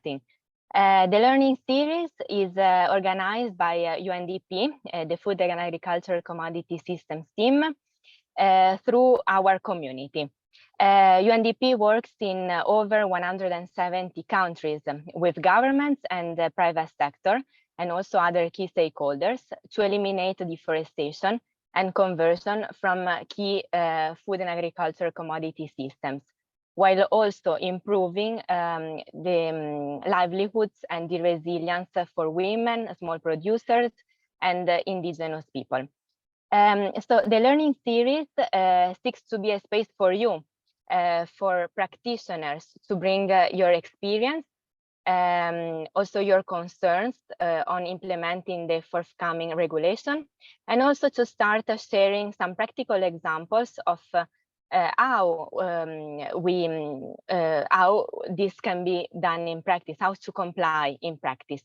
starting. The learning series is organized by UNDP, the Food and Agricultural Commodity Systems team, through our community. UNDP works in over 170 countries with governments and the private sector and also other key stakeholders to eliminate deforestation and conversion from key food and agricultural commodity systems, while also improving the livelihoods and the resilience for women, small producers, and indigenous people. So the learning series seeks to be a space for you, for practitioners to bring your experience, also your concerns on implementing the forthcoming regulation, and also to start sharing some practical examples of how this can be done in practice, how to comply in practice.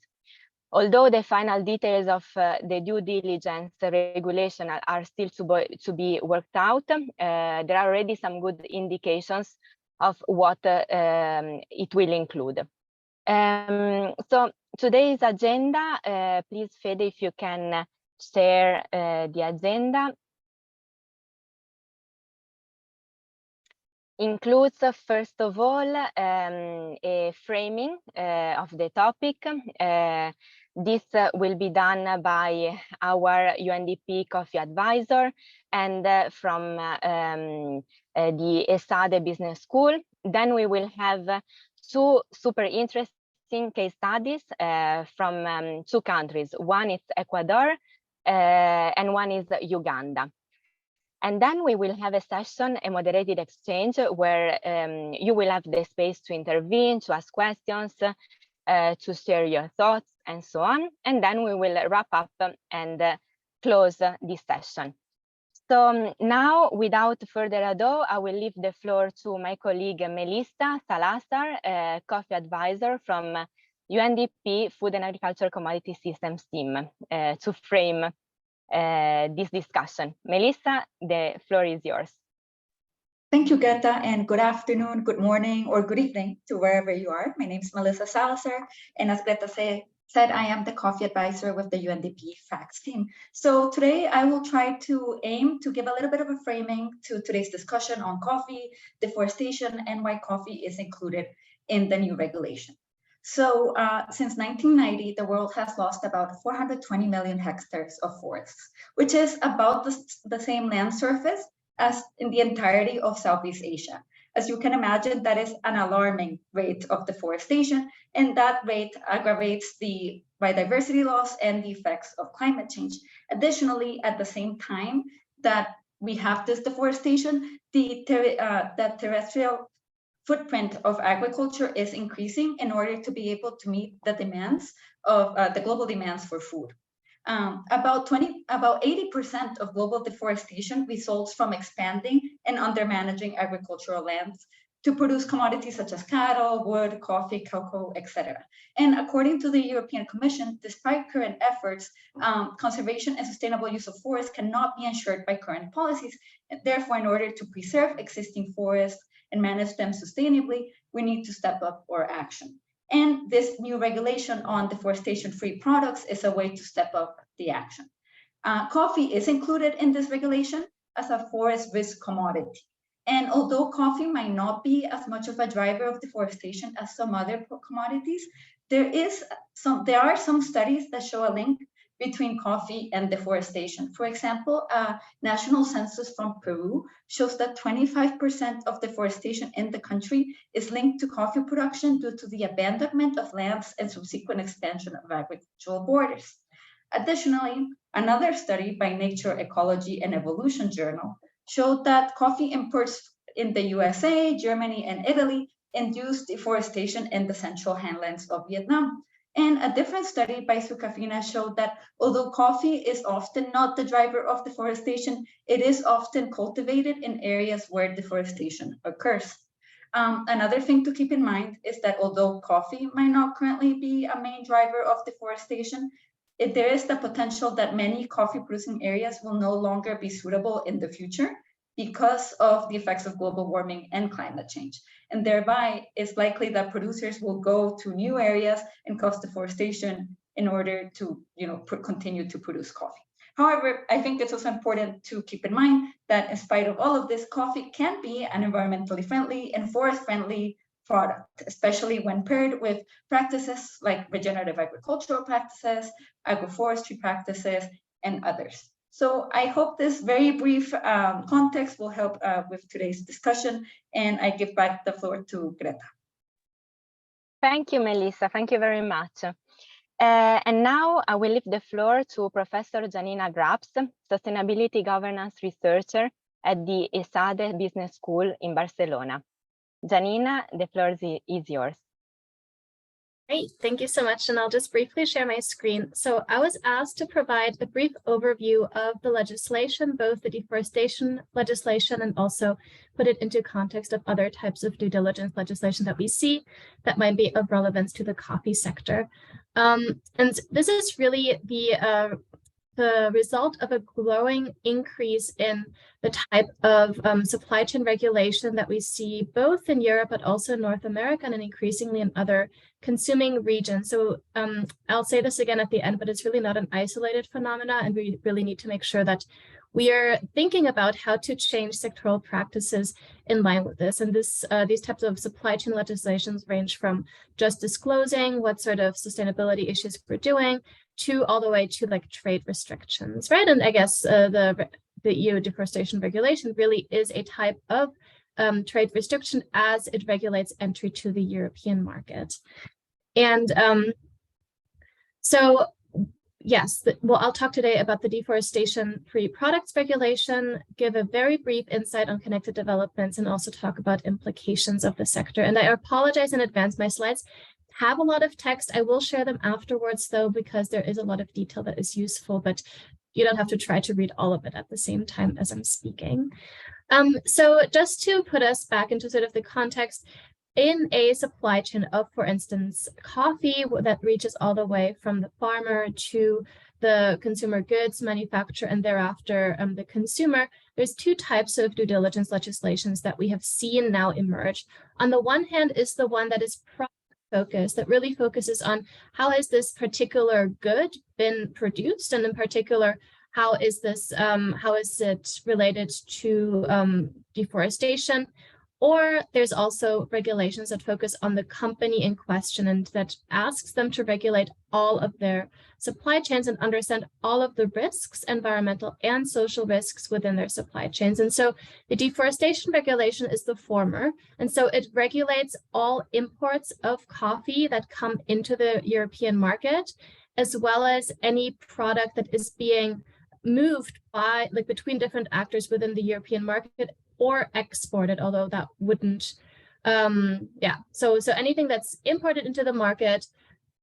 Although the final details of the due diligence regulation are still to be worked out, there are already some good indications of what it will include. So today's agenda, please, Fede, if you can share the agenda. Includes, first of all, a framing of the topic. This will be done by our UNDP coffee advisor and from the ESADE Business School. Then we will have two super interesting case studies from two countries. One is Ecuador and one is Uganda. And then we will have a session, a moderated exchange, where you will have the space to intervene, to ask questions, to share your thoughts, and so on. And then we will wrap up and close this session. So now, without further ado, I will leave the floor to my colleague Melissa Salazar, coffee advisor from UNDP Food and Agricultural Commodity Systems team, to frame this discussion. Melissa, the floor is yours. Thank you, Greta, and good afternoon, good morning, or good evening to wherever you are. My name is Melissa Salazar, and as Greta said, I am the coffee advisor with the UNDP FACS team. So today I will try to aim to give a little bit of a framing to today's discussion on coffee, deforestation, and why coffee is included in the new regulation. So since 1990, the world has lost about 420 million hectares of forests, which is about the same land surface as in the entirety of Southeast Asia. As you can imagine, that is an alarming rate of deforestation, and that rate aggravates the biodiversity loss and the effects of climate change. Additionally, at the same time that we have this deforestation, the terrestrial footprint of agriculture is increasing in order to be able to meet the demands of the global demands for food. About 80% of global deforestation results from expanding and undermanaging agricultural lands to produce commodities such as cattle, wood, coffee, cocoa, etc. And according to the European Commission, despite current efforts, conservation and sustainable use of forests cannot be ensured by current policies. And therefore, in order to preserve existing forests and manage them sustainably, we need to step up our action. And this new regulation on deforestation-free products is a way to step up the action. Coffee is included in this regulation as a forest risk commodity. And although coffee might not be as much of a driver of deforestation as some other commodities, there are some studies that show a link between coffee and deforestation. For example, a national census from Peru shows that 25% of deforestation in the country is linked to coffee production due to the abandonment of lands and subsequent expansion of agricultural borders. Additionally, another study by Nature, Ecology, and Evolution journal showed that coffee imports in the USA, Germany, and Italy induced deforestation in the central highlands of Vietnam. And a different study by Sucafina showed that although coffee is often not the driver of deforestation, it is often cultivated in areas where deforestation occurs. Another thing to keep in mind is that although coffee might not currently be a main driver of deforestation, there is the potential that many coffee producing areas will no longer be suitable in the future because of the effects of global warming and climate change. And thereby, it's likely that producers will go to new areas and cause deforestation in order to, continue to produce coffee. However, I think it's also important to keep in mind that in spite of all of this, coffee can be an environmentally friendly and forest-friendly product, especially when paired with practices like regenerative agricultural practices, agroforestry practices, and others. So I hope this very brief context will help with today's discussion, and I give back the floor to Greta. Thank you, Melissa. Thank you very much. And now I will leave the floor to Professor Janina Grabs, Sustainability Governance Researcher at the ESADE Business School in Barcelona. Janina, the floor is yours. Great, thank you so much. And I'll just briefly share my screen. So I was asked to provide a brief overview of the legislation, both the deforestation legislation and also put it into context of other types of due diligence legislation that we see that might be of relevance to the coffee sector. And this is really the result of a growing increase in the type of supply chain regulation that we see both in Europe, but also in North America and increasingly in other consuming regions. So I'll say this again at the end, but it's really not an isolated phenomena, and we really need to make sure that we are thinking about how to change sectoral practices in line with this. And these types of supply chain legislations range from just disclosing what sort of sustainability issues we're doing to all the way to like trade restrictions, right? And I guess the EU deforestation regulation really is a type of trade restriction as it regulates entry to the European market. And so yes, well, I'll talk today about the Deforestation-free Products regulation, give a very brief insight on connected developments, and also talk about implications of the sector. And I apologize in advance, my slides have a lot of text. I will share them afterwards though, because there is a lot of detail that is useful, but you don't have to try to read all of it at the same time as I'm speaking. So just to put us back into sort of the context, in a supply chain of, for instance, coffee that reaches all the way from the farmer to the consumer goods manufacturer and thereafter the consumer, there's two types of due diligence legislations that we have seen now emerge. On the one hand is the one that is product focused, that really focuses on how has this particular good been produced, and in particular, how is it related to deforestation? Or there's also regulations that focus on the company in question and that asks them to regulate all of their supply chains and understand all of the risks, environmental and social risks within their supply chains. And so the deforestation regulation is the former. And so it regulates all imports of coffee that come into the European market, as well as any product that is being moved by between different actors within the European market or exported, although that wouldn't, So anything that's imported into the market,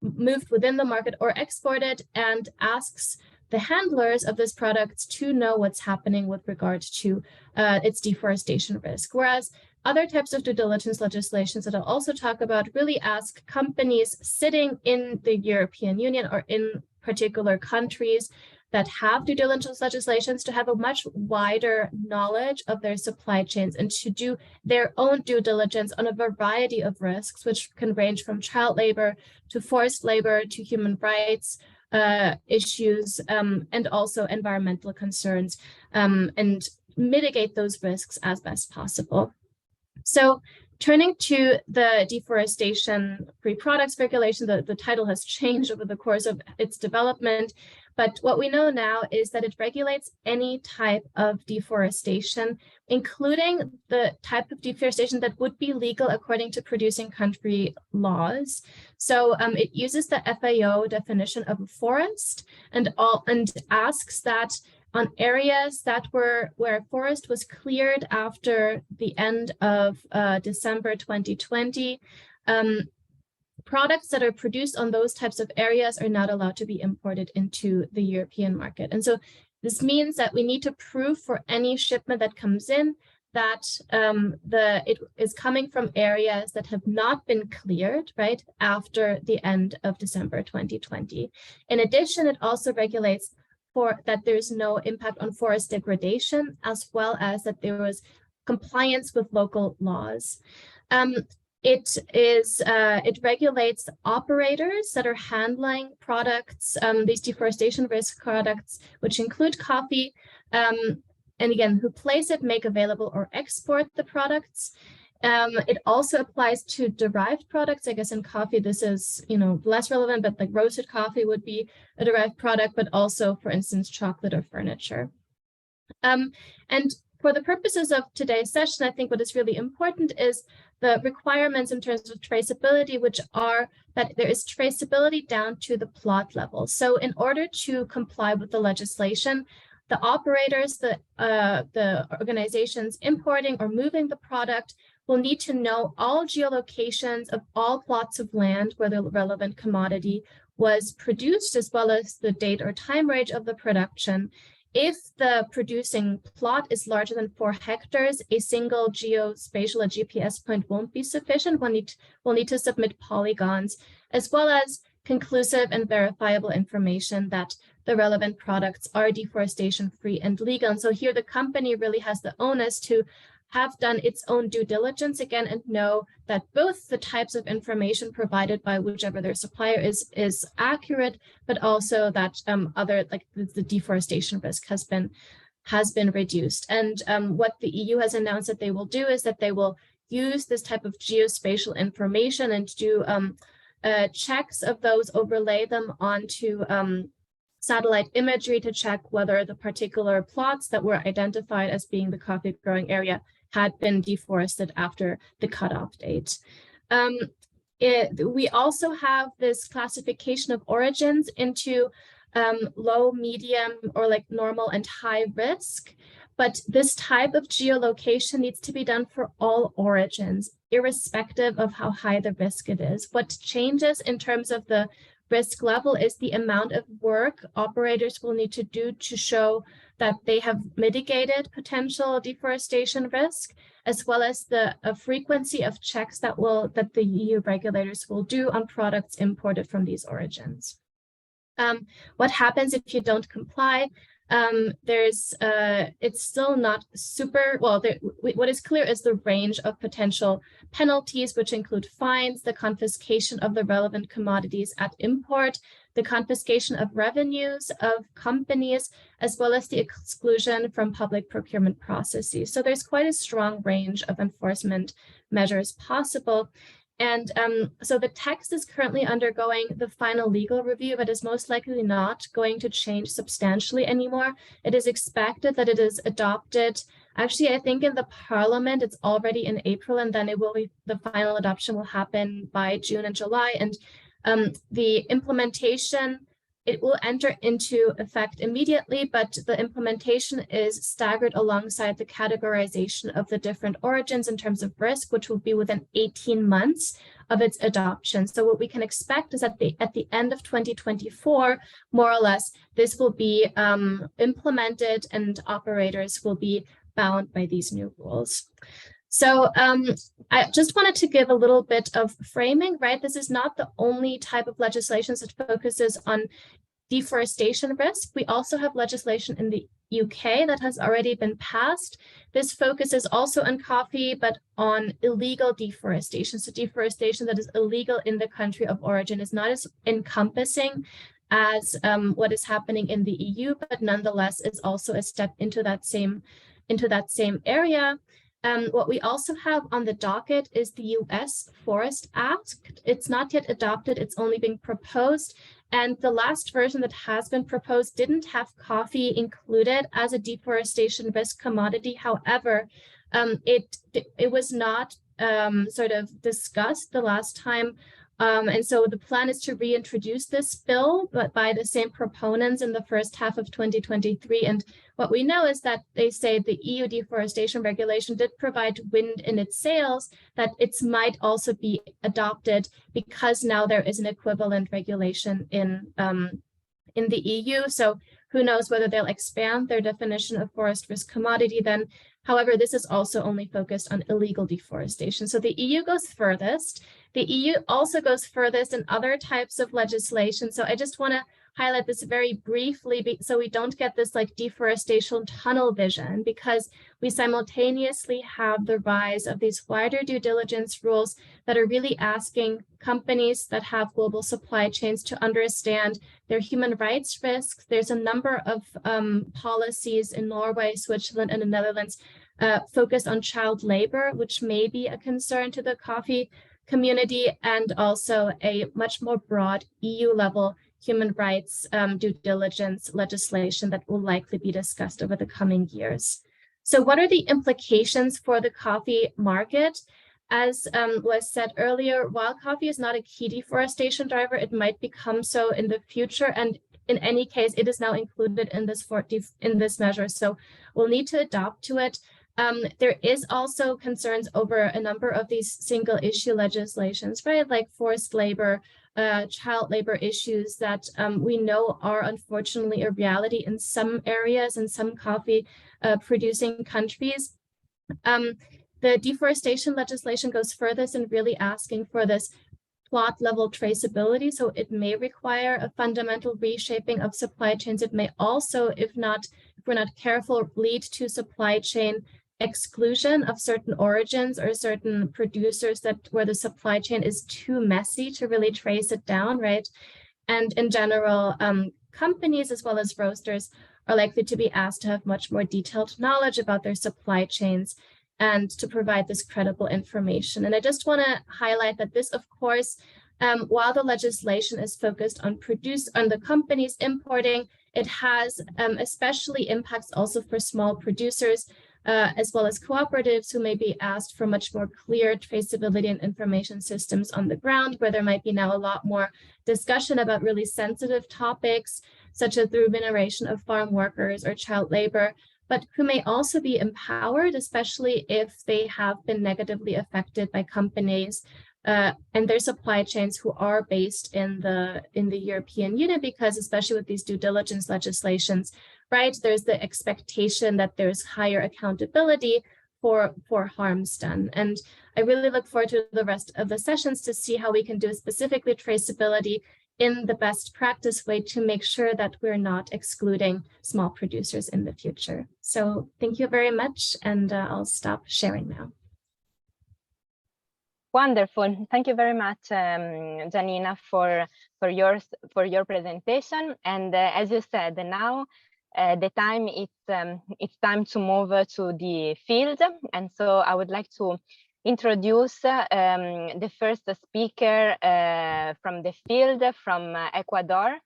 moved within the market or exported, and asks the handlers of this product to know what's happening with regard to its deforestation risk. Whereas other types of due diligence legislations that I'll also talk about really ask companies sitting in the European Union or in particular countries that have due diligence legislations to have a much wider knowledge of their supply chains and to do their own due diligence on a variety of risks, which can range from child labor to forced labor to human rights issues, and also environmental concerns, and mitigate those risks as best possible. So turning to the Deforestation-free Products regulation, the title has changed over the course of its development. But what we know now is that it regulates any type of deforestation, including the type of deforestation that would be legal according to producing country laws. So it uses the FAO definition of a forest and asks that on areas that where forest was cleared after the end of December 2020, products that are produced on those types of areas are not allowed to be imported into the European market. And so this means that we need to prove for any shipment that comes in that it is coming from areas that have not been cleared, right, after the end of December 2020. In addition, it also regulates that there's no impact on forest degradation, as well as that there was compliance with local laws. It regulates operators that are handling products, these deforestation risk products, which include coffee, and again, who place it, make available, or export the products. It also applies to derived products. I guess in coffee, this is, less relevant, but like roasted coffee would be a derived product, but also, for instance, chocolate or furniture. And for the purposes of today's session, I think what is really important is the requirements in terms of traceability, which are that there is traceability down to the plot level. So in order to comply with the legislation, the operators, the organizations importing or moving the product will need to know all geolocations of all plots of land where the relevant commodity was produced, as well as the date or time range of the production. If the producing plot is larger than 4 hectares, a single geospatial, a GPS point, won't be sufficient. We'll need to submit polygons, as well as conclusive and verifiable information that the relevant products are deforestation-free and legal. And so here the company really has the onus to have done its own due diligence again and know that both the types of information provided by whichever their supplier is accurate, but also that the deforestation risk has been reduced. And what the EU has announced that they will do is that they will use this type of geospatial information and do checks of those, overlay them onto satellite imagery to check whether the particular plots that were identified as being the coffee growing area had been deforested after the cutoff date. We also have this classification of origins into low, medium, or like normal and high risk. But this type of geolocation needs to be done for all origins, irrespective of how high the risk it is. What changes in terms of the risk level is the amount of work operators will need to do to show that they have mitigated potential deforestation risk, as well as the frequency of checks that the EU regulators will do on products imported from these origins. What happens if you don't comply? It's still not super well. What is clear is the range of potential penalties, which include fines, the confiscation of the relevant commodities at import, the confiscation of revenues of companies, as well as the exclusion from public procurement processes. So there's quite a strong range of enforcement measures possible. And so the text is currently undergoing the final legal review, but is most likely not going to change substantially anymore. It is expected that it is adopted. Actually, I think in the Parliament, it's already in April, and then the final adoption will happen by June and July. And the implementation, it will enter into effect immediately, but the implementation is staggered alongside the categorization of the different origins in terms of risk, which will be within 18 months of its adoption. So what we can expect is at the end of 2024, more or less, this will be implemented and operators will be bound by these new rules. So I just wanted to give a little bit of framing, right? This is not the only type of legislation that focuses on deforestation risk. We also have legislation in the UK that has already been passed. This focuses also on coffee, but on illegal deforestation. So deforestation that is illegal in the country of origin is not as encompassing as what is happening in the EU, but nonetheless is also a step into that same area. What we also have on the docket is the US Forest Act. It's not yet adopted, it's only being proposed. And the last version that has been proposed didn't have coffee included as a deforestation risk commodity. However, it was not sort of discussed the last time. And so the plan is to reintroduce this bill, but by the same proponents in the first half of 2023. And what we know is that they say the EU deforestation regulation did provide wind in its sails, that it might also be adopted because now there is an equivalent regulation in the EU. So who knows whether they'll expand their definition of forest risk commodity then. However, this is also only focused on illegal deforestation. So the EU goes furthest. The EU also goes furthest in other types of legislation. So I just want to highlight this very briefly so we don't get this like deforestation tunnel vision, because we simultaneously have the rise of these wider due diligence rules that are really asking companies that have global supply chains to understand their human rights risks. There's a number of policies in Norway, Switzerland, and the Netherlands focused on child labor, which may be a concern to the coffee community, and also a much more broad EU level human rights due diligence legislation that will likely be discussed over the coming years. So what are the implications for the coffee market? As was said earlier, while coffee is not a key deforestation driver, it might become so in the future. And in any case, it is now included in this measure. So we'll need to adapt to it. There is also concerns over a number of these single issue legislations, right? Like forced labor, child labor issues that we know are unfortunately a reality in some areas in some coffee producing countries. The deforestation legislation goes furthest in really asking for this plot level traceability. So it may require a fundamental reshaping of supply chains. It may also, if we're not careful, lead to supply chain exclusion of certain origins or certain producers where the supply chain is too messy to really trace it down, right? And in general, companies as well as roasters are likely to be asked to have much more detailed knowledge about their supply chains and to provide this credible information. And I just want to highlight that this, of course, while the legislation is focused on the companies importing, it has especially impacts also for small producers, as well as cooperatives who may be asked for much more clear traceability and information systems on the ground, where there might be now a lot more discussion about really sensitive topics, such as the remuneration of farm workers or child labor, but who may also be empowered, especially if they have been negatively affected by companies and their supply chains who are based in the European Union, because especially with these due diligence legislations, right, there's the expectation that there's higher accountability for harms done. And I really look forward to the rest of the sessions to see how we can do specifically traceability in the best practice way to make sure that we're not excluding small producers in the future. So thank you very much, and I'll stop sharing now. Wonderful. Thank you very much, Janina, for your presentation. And as you said, now the time it's time to move to the field. And so I would like to introduce the first speaker from the field, from Ecuador,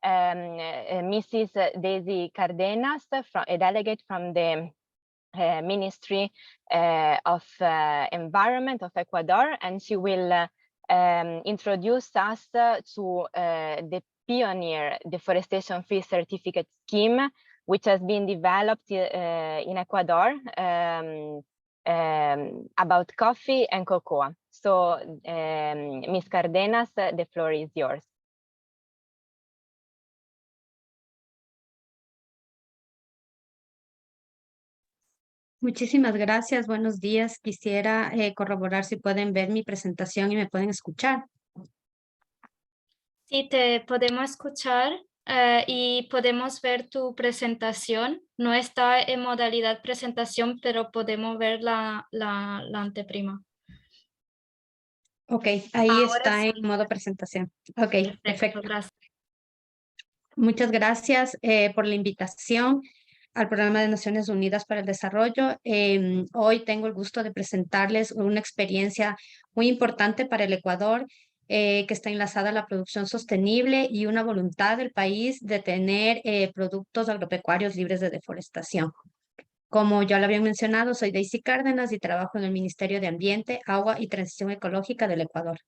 Mrs. Daisy Cardenas, a delegate from the Ministry of Environment of Ecuador, and she will introduce us to the pioneer deforestation-free certificate scheme, which has been developed in Ecuador about coffee and cocoa. So, Ms. Cardenas, the floor is yours. Muchísimas gracias, buenos días. Quisiera corroborar si pueden ver mi presentación y me pueden escuchar. Sí, te podemos escuchar y podemos ver tu presentación. No está en modalidad presentación, pero podemos ver la anteprima. Ok, ahí Ahora está sí. en modo presentación. Ok, perfecto. Gracias. Muchas gracias por la invitación al Programa de Naciones Unidas para el Desarrollo. Hoy tengo el gusto de presentarles una experiencia muy importante para el Ecuador, que está enlazada a la producción sostenible y una voluntad del país de tener productos agropecuarios libres de deforestación. Como ya lo habían mencionado, soy Daisy Cárdenas y trabajo en el Ministerio de Ambiente, Agua y Transición Ecológica del Ecuador.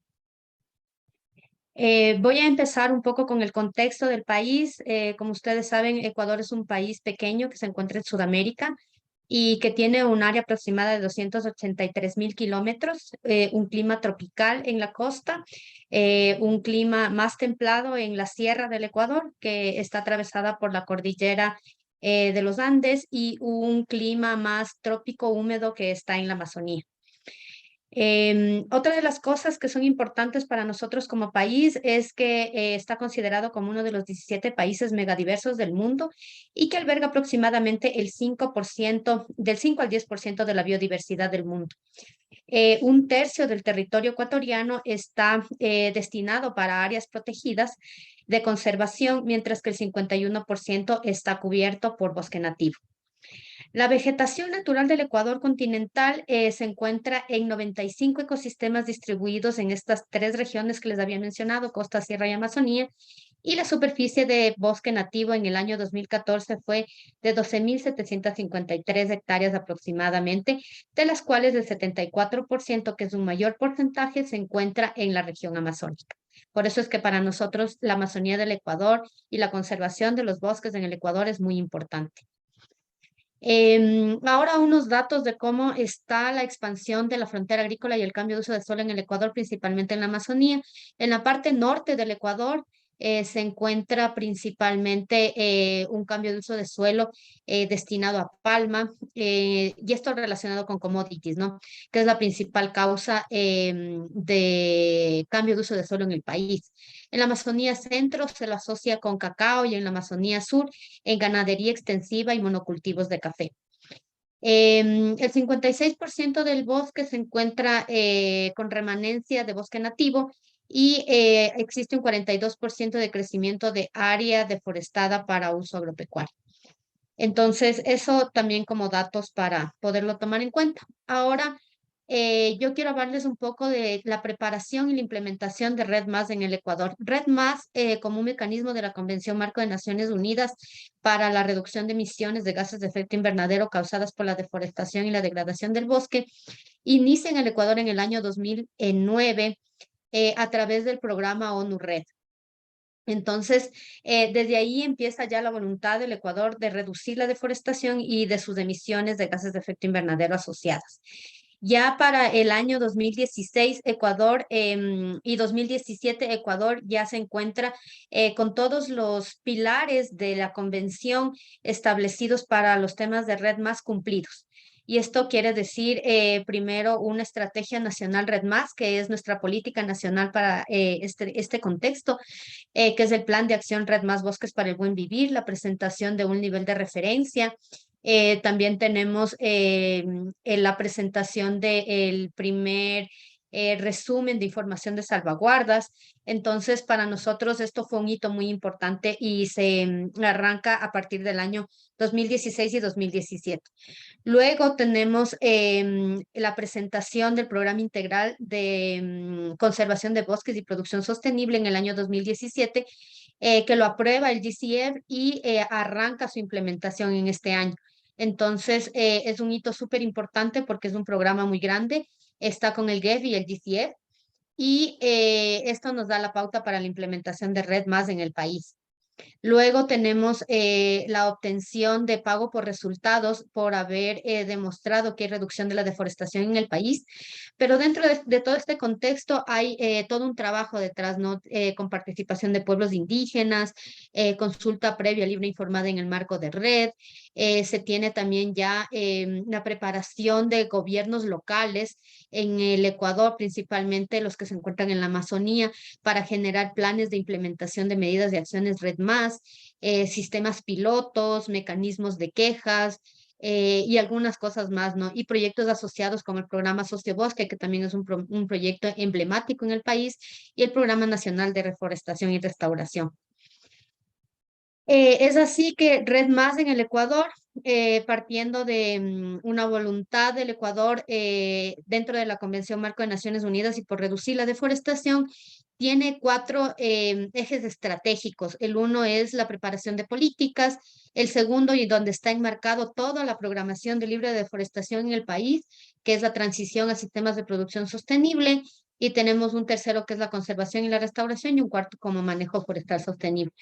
Voy a empezar un poco con el contexto del país. Como ustedes saben, Ecuador es un país pequeño que se encuentra en Sudamérica y que tiene un área aproximada de 283.000 kilómetros, un clima tropical en la costa, un clima más templado en la sierra del Ecuador, que está atravesada por la cordillera de los Andes, y un clima más trópico húmedo que está en la Amazonía. Otra de las cosas que son importantes para nosotros como país es que está considerado como uno de los 17 países megadiversos del mundo y que alberga aproximadamente el 5%, del 5 al 10% de la biodiversidad del mundo. Un tercio del territorio ecuatoriano está destinado para áreas protegidas de conservación, mientras que el 51% está cubierto por bosque nativo. La vegetación natural del Ecuador continental se encuentra en 95 ecosistemas distribuidos en estas 3 regiones que les había mencionado, costa, sierra y Amazonía, y la superficie de bosque nativo en el año 2014 fue de 12.753 hectáreas aproximadamente, de las cuales el 74%, que es un mayor porcentaje, se encuentra en la región amazónica. Por eso es que para nosotros la Amazonía del Ecuador y la conservación de los bosques en el Ecuador es muy importante. Ahora unos datos de cómo está la expansión de la frontera agrícola y el cambio de uso de suelo en el Ecuador, principalmente en la Amazonía. En la parte norte del Ecuador se encuentra principalmente un cambio de uso de suelo destinado a palma, y esto relacionado con commodities, ¿no? Que es la principal causa de cambio de uso de suelo en el país. En la Amazonía centro se lo asocia con cacao y en la Amazonía sur en ganadería extensiva y monocultivos de café. El 56% del bosque se encuentra con remanencia de bosque nativo y existe un 42% de crecimiento de área deforestada para uso agropecuario. Entonces, eso también como datos para poderlo tomar en cuenta. Ahora, yo quiero hablarles un poco de la preparación y la implementación de Red Más en el Ecuador. Red Más, como un mecanismo de la Convención Marco de Naciones Unidas para la reducción de emisiones de gases de efecto invernadero causadas por la deforestación y la degradación del bosque, inicia en el Ecuador en el año 2009 a través del programa ONU Red. Entonces, desde ahí empieza ya la voluntad del Ecuador de reducir la deforestación y de sus emisiones de gases de efecto invernadero asociadas. Ya para el año 2016, Ecuador y 2017, Ecuador ya se encuentra con todos los pilares de la convención establecidos para los temas de Red Más cumplidos. Y esto quiere decir, primero, una estrategia nacional Red Más, que es nuestra política nacional para este contexto, que es el Plan de Acción Red Más Bosques para el Buen Vivir, la presentación de un nivel de referencia. También tenemos la presentación del primer resumen de información de salvaguardas. Entonces, para nosotros esto fue un hito muy importante y se arranca a partir del año 2016 y 2017. Luego tenemos la presentación del Programa Integral de Conservación de Bosques y Producción Sostenible en el año 2017, que lo aprueba el GCF y arranca su implementación en este año. Entonces, es un hito súper importante porque es un programa muy grande, está con el GEF y el GCF, y esto nos da la pauta para la implementación de Red Más en el país. Luego tenemos la obtención de pago por resultados por haber demostrado que hay reducción de la deforestación en el país, pero dentro de todo este contexto hay todo un trabajo detrás, ¿no? Con participación de pueblos indígenas, consulta previa libre informada en el marco de red, se tiene también ya la preparación de gobiernos locales en el Ecuador, principalmente los que se encuentran en la Amazonía, para generar planes de implementación de medidas de acciones Red Más, sistemas pilotos, mecanismos de quejas y algunas cosas más, ¿no? Y proyectos asociados como el programa Sociobosque, que también es un proyecto emblemático en el país, y el Programa Nacional de Reforestación y Restauración. Es así que Red Más en el Ecuador, partiendo de una voluntad del Ecuador dentro de la Convención Marco de Naciones Unidas y por reducir la deforestación, tiene 4 ejes estratégicos. El uno es la preparación de políticas, el segundo, y donde está enmarcado toda la programación de libre deforestación en el país, que es la transición a sistemas de producción sostenible, y tenemos un tercero que es la conservación y la restauración, y un cuarto como manejo forestal sostenible.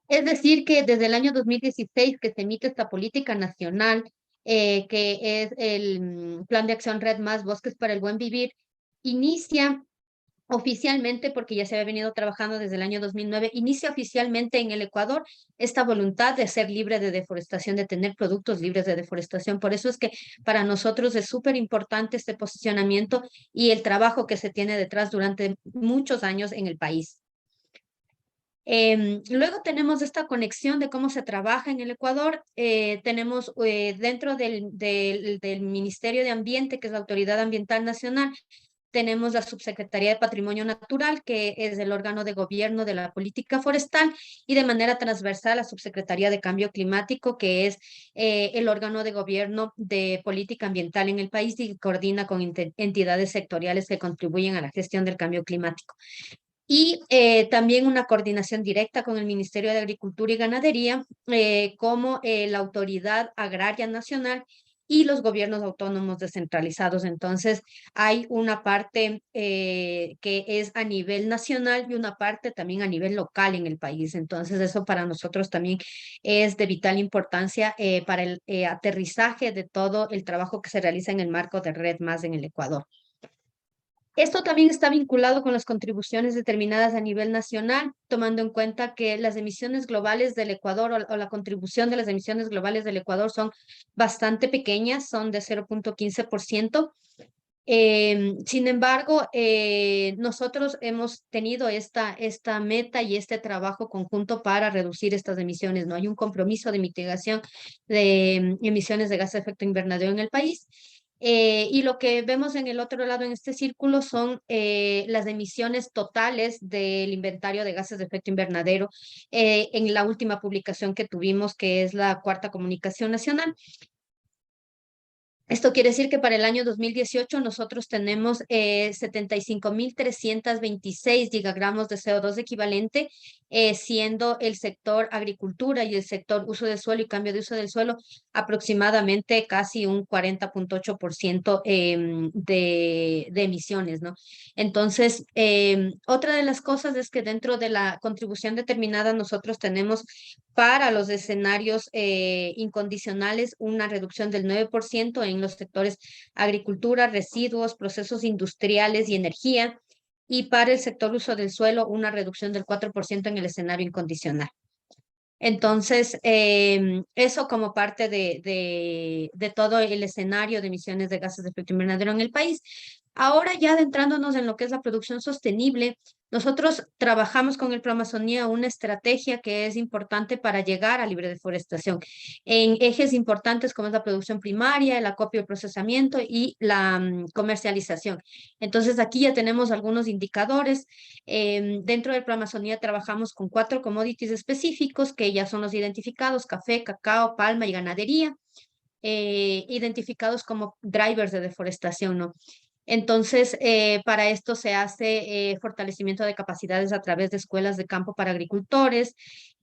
Es decir, que desde el año 2016 que se emite esta política nacional, que es el Plan de Acción Red Más Bosques para el Buen Vivir, inicia oficialmente, porque ya se había venido trabajando desde el año 2009, inicia oficialmente en el Ecuador esta voluntad de ser libre de deforestación, de tener productos libres de deforestación. Por eso es que para nosotros es súper importante este posicionamiento y el trabajo que se tiene detrás durante muchos años en el país. Luego tenemos esta conexión de cómo se trabaja en el Ecuador. Tenemos dentro del Ministerio de Ambiente, que es la Autoridad Ambiental Nacional, tenemos la Subsecretaría de Patrimonio Natural, que es el órgano de gobierno de la política forestal, y de manera transversal la Subsecretaría de Cambio Climático, que es el órgano de gobierno de política ambiental en el país y coordina con entidades sectoriales que contribuyen a la gestión del cambio climático. Y también una coordinación directa con el Ministerio de Agricultura y Ganadería, como la Autoridad Agraria Nacional y los gobiernos autónomos descentralizados. Entonces, hay una parte que es a nivel nacional y una parte también a nivel local en el país. Entonces, eso para nosotros también es de vital importancia para el aterrizaje de todo el trabajo que se realiza en el marco de Red Más en el Ecuador. Esto también está vinculado con las contribuciones determinadas a nivel nacional, tomando en cuenta que las emisiones globales del Ecuador o la contribución de las emisiones globales del Ecuador son bastante pequeñas, son de 0.15%. Sin embargo, nosotros hemos tenido esta meta y este trabajo conjunto para reducir estas emisiones. No hay un compromiso de mitigación de emisiones de gases de efecto invernadero en el país. Y lo que vemos en el otro lado en este círculo son las emisiones totales del inventario de gases de efecto invernadero en la última publicación que tuvimos, que es la Cuarta Comunicación Nacional. Esto quiere decir que para el año 2018 nosotros tenemos 75.326 gigagramos de CO2 equivalente, siendo el sector agricultura y el sector uso del suelo y cambio de uso del suelo aproximadamente casi un 40.8% de emisiones, ¿no? Entonces, otra de las cosas es que dentro de la contribución determinada nosotros tenemos para los escenarios incondicionales una reducción del 9% en los sectores agricultura, residuos, procesos industriales y energía, y para el sector uso del suelo una reducción del 4% en el escenario incondicional. Entonces, eso como parte de todo el escenario de emisiones de gases de efecto invernadero en el país. Ahora ya adentrándonos en lo que es la producción sostenible, nosotros trabajamos con el Proamazonía una estrategia que es importante para llegar a libre deforestación en ejes importantes como es la producción primaria, el acopio y procesamiento y la comercialización. Entonces aquí ya tenemos algunos indicadores. Dentro del Proamazonía trabajamos con 4 commodities específicos que ya son los identificados: café, cacao, palma y ganadería, identificados como drivers de deforestación, ¿no? Entonces, para esto se hace fortalecimiento de capacidades a través de escuelas de campo para agricultores.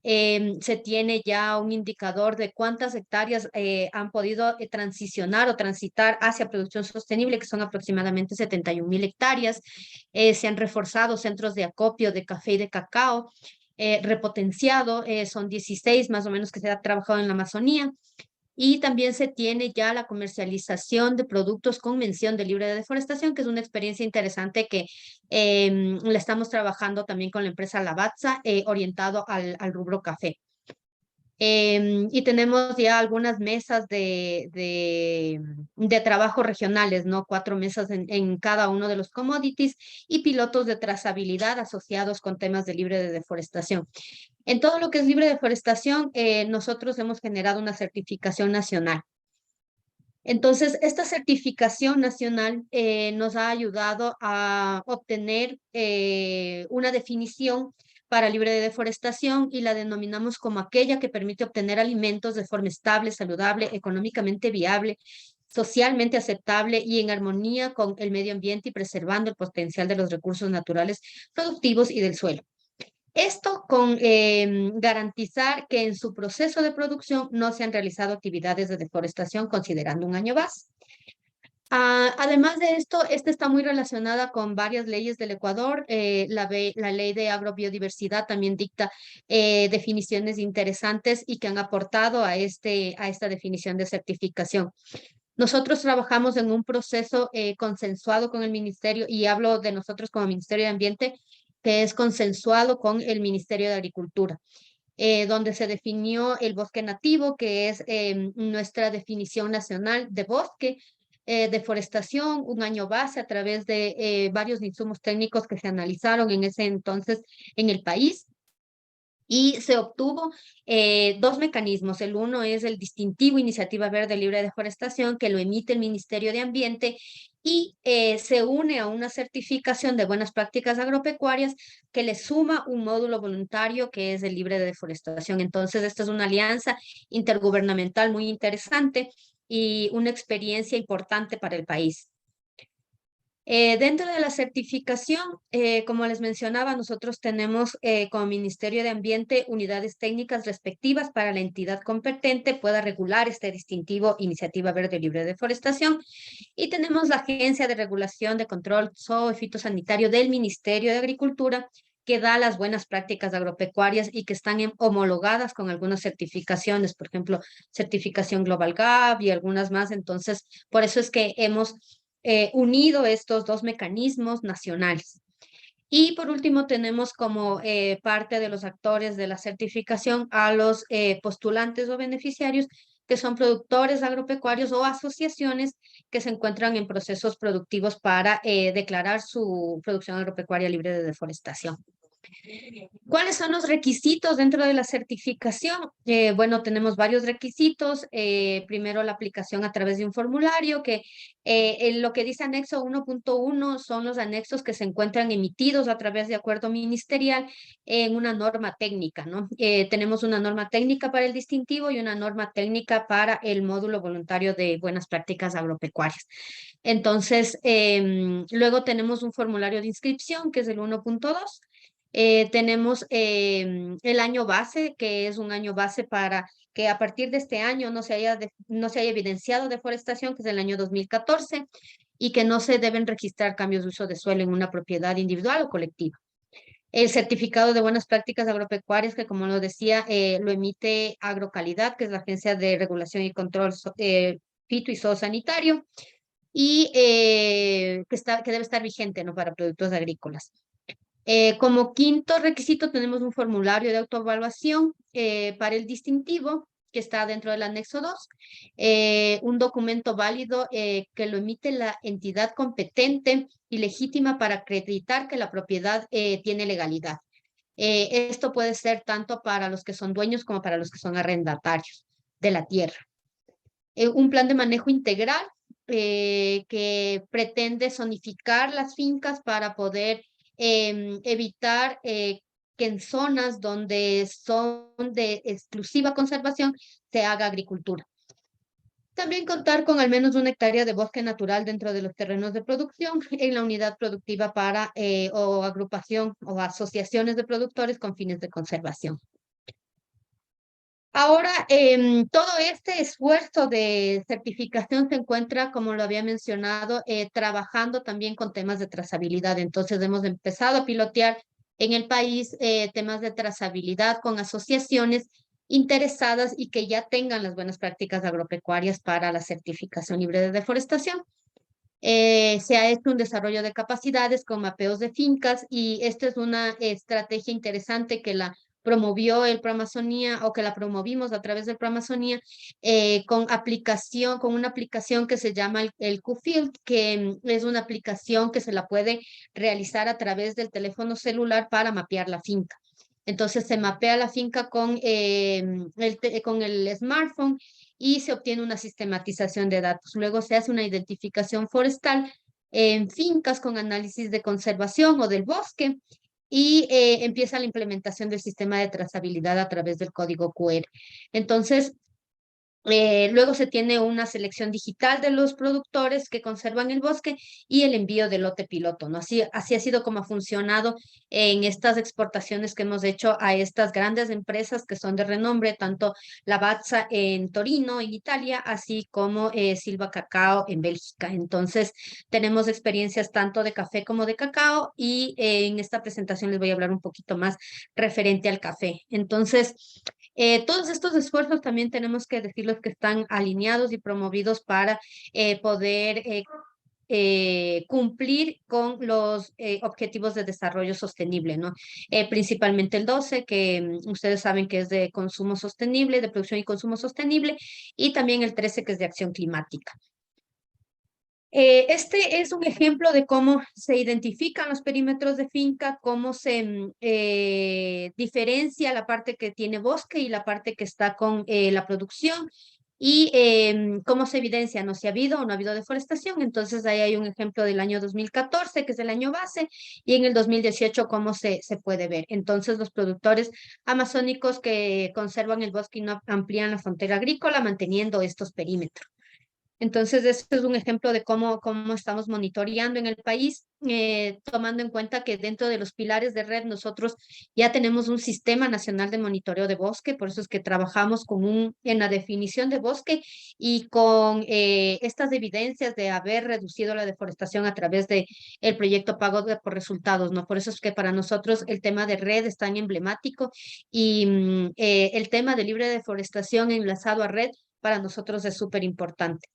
Se tiene ya un indicador de cuántas hectáreas han podido transicionar o transitar hacia producción sostenible, que son aproximadamente 71.000 hectáreas. Se han reforzado centros de acopio de café y de cacao, repotenciado, son 16 más o menos que se ha trabajado en la Amazonía. Y también se tiene ya la comercialización de productos con mención de libre de deforestación, que es una experiencia interesante que la estamos trabajando también con la empresa Lavazza, orientado al rubro café. Y tenemos ya algunas mesas de trabajo regionales, ¿no? 4 mesas en cada uno de los commodities y pilotos de trazabilidad asociados con temas de libre de deforestación. En todo lo que es libre de deforestación, nosotros hemos generado una certificación nacional. Entonces, esta certificación nacional nos ha ayudado a obtener una definición para libre de deforestación y la denominamos como aquella que permite obtener alimentos de forma estable, saludable, económicamente viable, socialmente aceptable y en armonía con el medio ambiente y preservando el potencial de los recursos naturales productivos y del suelo. Esto con garantizar que en su proceso de producción no se han realizado actividades de deforestación considerando un año base. Además de esto, esta está muy relacionada con varias leyes del Ecuador. La ley de agrobiodiversidad también dicta definiciones interesantes y que han aportado a esta definición de certificación. Nosotros trabajamos en un proceso consensuado con el Ministerio, y hablo de nosotros como Ministerio de Ambiente, que es consensuado con el Ministerio de Agricultura, donde se definió el bosque nativo, que es nuestra definición nacional de bosque, deforestación, un año base a través de varios insumos técnicos que se analizaron en ese entonces en el país. Y se obtuvo dos mecanismos. El uno es el distintivo Iniciativa Verde Libre de Deforestación, que lo emite el Ministerio de Ambiente y se une a una certificación de buenas prácticas agropecuarias que le suma un módulo voluntario que es el libre de deforestación. Entonces, esta es una alianza intergubernamental muy interesante y una experiencia importante para el país. Dentro de la certificación, como les mencionaba, nosotros tenemos como Ministerio de Ambiente unidades técnicas respectivas para la entidad competente pueda regular este distintivo Iniciativa Verde Libre de Deforestación, y tenemos la Agencia de Regulación de Control Zoo y Fitosanitario del Ministerio de Agricultura, que da las buenas prácticas agropecuarias y que están homologadas con algunas certificaciones, por ejemplo, certificación Global Gap y algunas más. Entonces, por eso es que hemos unido estos dos mecanismos nacionales. Y por último, tenemos como parte de los actores de la certificación a los postulantes o beneficiarios, que son productores agropecuarios o asociaciones que se encuentran en procesos productivos para declarar su producción agropecuaria libre de deforestación. ¿Cuáles son los requisitos dentro de la certificación? Bueno, tenemos varios requisitos. Primero, la aplicación a través de un formulario, que en lo que dice anexo 1.1 son los anexos que se encuentran emitidos a través de acuerdo ministerial en una norma técnica, ¿no? Tenemos una norma técnica para el distintivo y una norma técnica para el módulo voluntario de buenas prácticas agropecuarias. Entonces, luego tenemos un formulario de inscripción, que es el 1.2. Tenemos el año base, que es un año base para que a partir de este año no se haya evidenciado deforestación, que es el año 2014, y que no se deben registrar cambios de uso de suelo en una propiedad individual o colectiva. El certificado de buenas prácticas agropecuarias, que como lo decía, lo emite Agrocalidad, que es la Agencia de Regulación y Control Fito y Zoosanitario, y que debe estar vigente, ¿no?, para productos agrícolas. Como quinto requisito tenemos un formulario de autoevaluación para el distintivo, que está dentro del anexo 2, un documento válido que lo emite la entidad competente y legítima para acreditar que la propiedad tiene legalidad. Esto puede ser tanto para los que son dueños como para los que son arrendatarios de la tierra. Un plan de manejo integral que pretende zonificar las fincas para poder evitar que en zonas donde son de exclusiva conservación se haga agricultura. También contar con al menos 1 hectárea de bosque natural dentro de los terrenos de producción en la unidad productiva para o agrupación o asociaciones de productores con fines de conservación. Ahora, todo este esfuerzo de certificación se encuentra, como lo había mencionado, trabajando también con temas de trazabilidad. Entonces, hemos empezado a pilotear en el país temas de trazabilidad con asociaciones interesadas y que ya tengan las buenas prácticas agropecuarias para la certificación libre de deforestación. Se ha hecho un desarrollo de capacidades con mapeos de fincas, y esta es una estrategia interesante que la promovió el Proamazonía, o que la promovimos a través del Proamazonía, con una aplicación que se llama el QField, que es una aplicación que se la puede realizar a través del teléfono celular para mapear la finca. Entonces se mapea la finca con el smartphone y se obtiene una sistematización de datos. Luego se hace una identificación forestal en fincas con análisis de conservación o del bosque, y empieza la implementación del sistema de trazabilidad a través del código QR. Entonces, luego se tiene una selección digital de los productores que conservan el bosque y el envío del lote piloto, ¿no? Así ha sido como ha funcionado en estas exportaciones que hemos hecho a estas grandes empresas que son de renombre, tanto Lavazza en Torino, en Italia, así como Silva Cacao en Bélgica. Entonces, tenemos experiencias tanto de café como de cacao, y en esta presentación les voy a hablar un poquito más referente al café. Entonces, Todos estos esfuerzos también tenemos que decirles que están alineados y promovidos para poder cumplir con los objetivos de desarrollo sostenible, ¿no? Principalmente el 12, que ustedes saben que es de consumo sostenible, de producción y consumo sostenible, y también el 13, que es de acción climática. Este es un ejemplo de cómo se identifican los perímetros de finca, cómo se diferencia la parte que tiene bosque y la parte que está con la producción, y cómo se evidencia, ¿no? Si ha habido o no ha habido deforestación. Entonces ahí hay un ejemplo del año 2014, que es el año base, y en el 2018 cómo se puede ver. Entonces los productores amazónicos que conservan el bosque y no amplían la frontera agrícola, manteniendo estos perímetros. Entonces, este es un ejemplo de cómo estamos monitoreando en el país, tomando en cuenta que dentro de los pilares de red nosotros ya tenemos un sistema nacional de monitoreo de bosque. Por eso es que trabajamos en la definición de bosque y con estas evidencias de haber reducido la deforestación a través del proyecto Pago por Resultados, ¿no? Por eso es que para nosotros el tema de red es tan emblemático, y el tema de libre deforestación enlazado a red para nosotros es súper importante.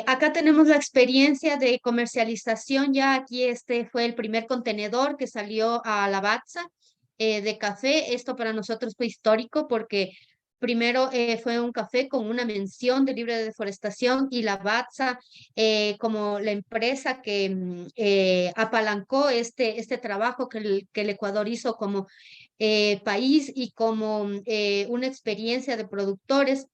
Acá tenemos la experiencia de comercialización. Ya aquí este fue el primer contenedor que salió a la Lavazza de café. Esto para nosotros fue histórico porque primero fue un café con una mención de libre de deforestación, y la Lavazza como la empresa que apalancó este trabajo que el Ecuador hizo como país y como una experiencia de productores.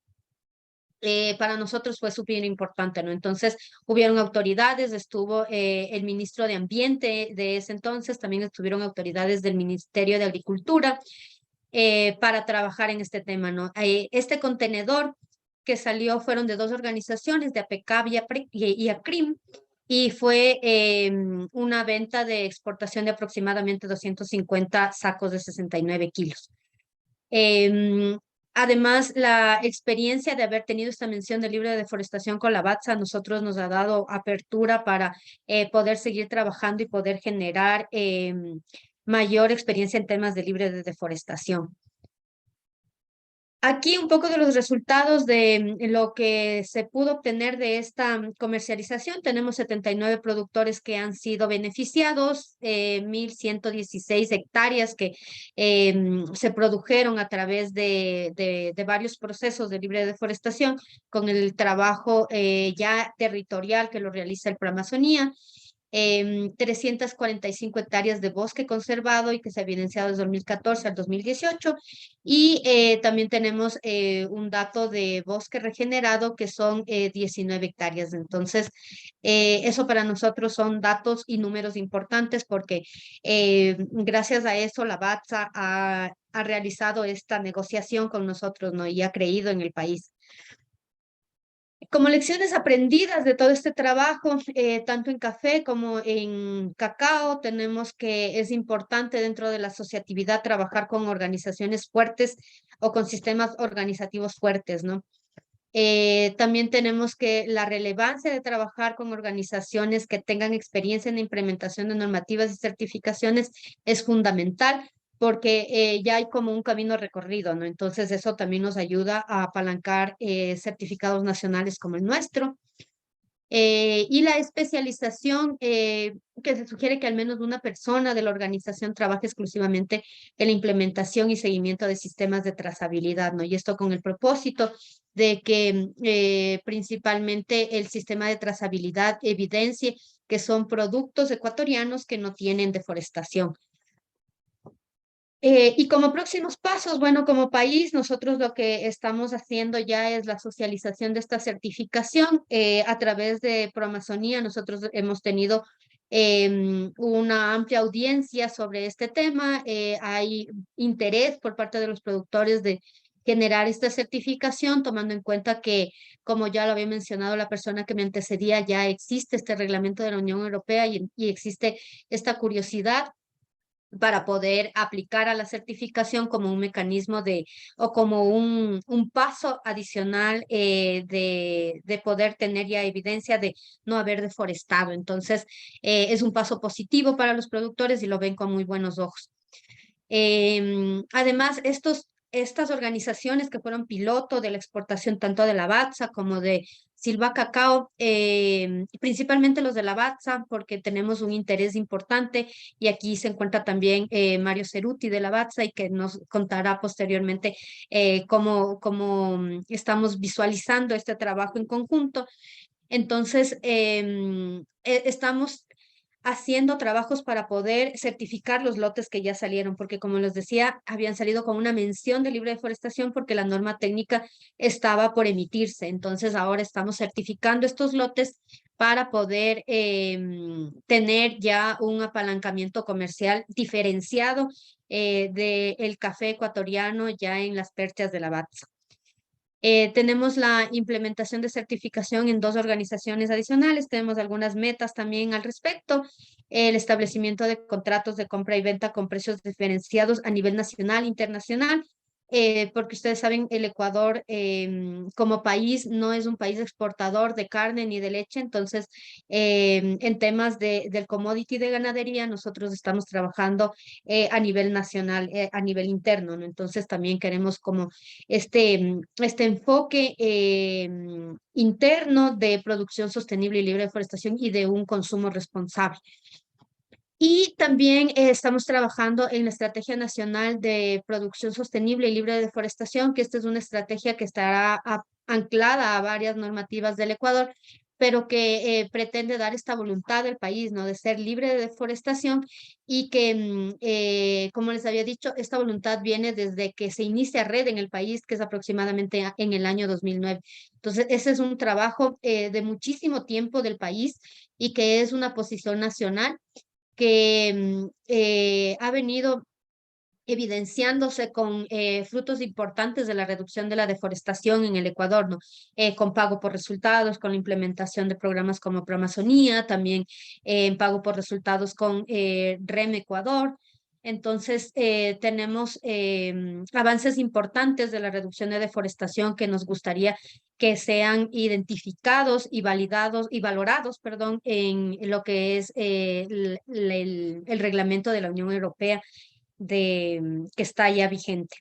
Para nosotros fue súper importante, ¿no? Entonces, hubieron autoridades, estuvo el ministro de Ambiente de ese entonces, también estuvieron autoridades del Ministerio de Agricultura para trabajar en este tema, ¿no? Este contenedor que salió fueron de dos organizaciones, de APECAB y ACRIM, y fue una venta de exportación de aproximadamente 250 sacos de 69 kilos. Además, la experiencia de haber tenido esta mención de libre de deforestación con la Lavazza a nosotros nos ha dado apertura para poder seguir trabajando y poder generar mayor experiencia en temas de libre de deforestación. Aquí un poco de los resultados de lo que se pudo obtener de esta comercialización. Tenemos 79 productores que han sido beneficiados, 1.116 hectáreas que se produjeron a través de varios procesos de libre deforestación, con el trabajo ya territorial que lo realiza el Proamazonía. 345 hectáreas de bosque conservado y que se ha evidenciado desde 2014 al 2018, y también tenemos un dato de bosque regenerado que son 19 hectáreas. Entonces, eso para nosotros son datos y números importantes porque gracias a eso la Lavazza ha realizado esta negociación con nosotros, ¿no? Y ha creído en el país. Como lecciones aprendidas de todo este trabajo, tanto en café como en cacao, tenemos que es importante dentro de la asociatividad trabajar con organizaciones fuertes o con sistemas organizativos fuertes, ¿no? También tenemos que la relevancia de trabajar con organizaciones que tengan experiencia en la implementación de normativas y certificaciones es fundamental, porque ya hay como un camino recorrido, ¿no? Entonces eso también nos ayuda a apalancar certificados nacionales como el nuestro. Y la especialización, que se sugiere que al menos una persona de la organización trabaje exclusivamente en la implementación y seguimiento de sistemas de trazabilidad, ¿no? Y esto con el propósito de que principalmente el sistema de trazabilidad evidencie que son productos ecuatorianos que no tienen deforestación. Y como próximos pasos, bueno, como país, nosotros lo que estamos haciendo ya es la socialización de esta certificación a través de Proamazonía. Nosotros hemos tenido una amplia audiencia sobre este tema. Hay interés por parte de los productores de generar esta certificación, tomando en cuenta que, como ya lo había mencionado la persona que me antecedía, ya existe este reglamento de la Unión Europea y existe esta curiosidad para poder aplicar a la certificación como un mecanismo o como un paso adicional de poder tener ya evidencia de no haber deforestado. Entonces, es un paso positivo para los productores y lo ven con muy buenos ojos. Además, estas organizaciones que fueron piloto de la exportación tanto de la Lavazza como de Silva Cacao, principalmente los de la Lavazza, porque tenemos un interés importante, y aquí se encuentra también Mario Ceruti de la Lavazza, y que nos contará posteriormente cómo estamos visualizando este trabajo en conjunto. Entonces, estamos haciendo trabajos para poder certificar los lotes que ya salieron, porque como les decía, habían salido con una mención de libre deforestación porque la norma técnica estaba por emitirse. Entonces ahora estamos certificando estos lotes para poder tener ya un apalancamiento comercial diferenciado del café ecuatoriano ya en las perchas de la Lavazza. Tenemos la implementación de certificación en 2 organizaciones adicionales. Tenemos algunas metas también al respecto. El establecimiento de contratos de compra y venta con precios diferenciados a nivel nacional e internacional. Porque ustedes saben, el Ecuador como país no es un país exportador de carne ni de leche. Entonces, en temas del commodity de ganadería, nosotros estamos trabajando a nivel nacional, a nivel interno, ¿no? Entonces, también queremos como este enfoque interno de producción sostenible y libre de deforestación y de un consumo responsable. Y también estamos trabajando en la Estrategia Nacional de Producción Sostenible y Libre de Deforestación, que esta es una estrategia que estará anclada a varias normativas del Ecuador, pero que pretende dar esta voluntad del país, ¿no? De ser libre de deforestación, y que, como les había dicho, esta voluntad viene desde que se inicia red en el país, que es aproximadamente en el año 2009. Entonces, ese es un trabajo de muchísimo tiempo del país, y que es una posición nacional que ha venido evidenciándose con frutos importantes de la reducción de la deforestación en el Ecuador, ¿no? Con pago por resultados, con la implementación de programas como Proamazonía, también en pago por resultados con REM Ecuador. Entonces, tenemos avances importantes de la reducción de deforestación que nos gustaría que sean identificados y validados y valorados, perdón, en lo que es el reglamento de la Unión Europea que está ya vigente.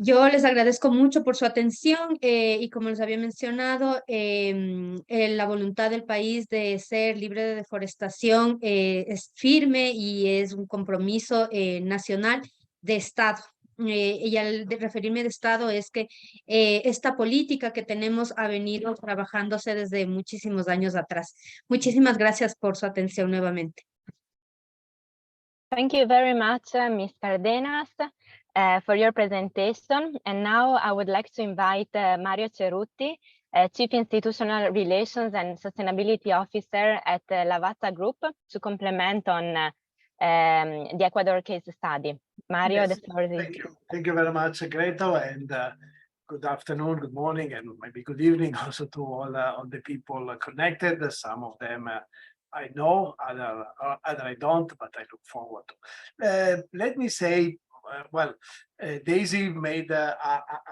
Yo les agradezco mucho por su atención y como les había mencionado, la voluntad del país de ser libre de deforestación es firme y es un compromiso nacional de Estado. Y al referirme de Estado es que esta política que tenemos ha venido trabajándose desde muchísimos años atrás. Muchísimas gracias por su atención nuevamente. Thank you very much, Ms. Cardenas, for your presentation. And now I would like to invite Mario Ceruti, Chief Institutional Relations and Sustainability Officer at Lavazza Group, to complement on the Ecuador case study. Mario, Yes, the floor is yours. thank you. Thank you very much, Greta, and good afternoon, good morning, and maybe good evening also to all the people connected. Some of them I know, other I don't, but I look forward to. Let me say, Daisy made a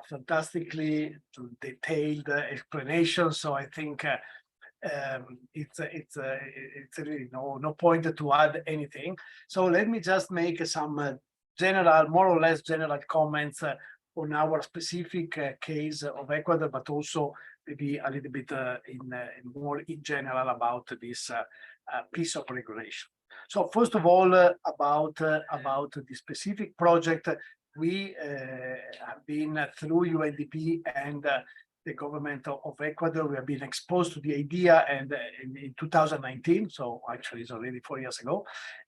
fantastically detailed explanation, so I think it's really no point to add anything. So let me just make some general, more or less general comments on our specific case of Ecuador, but also maybe a little bit more in general about this piece of regulation. So first of all, about the specific project, we have been through UNDP and the government of Ecuador, we have been exposed to the idea, and in 2019, so actually it's already 4 years ago,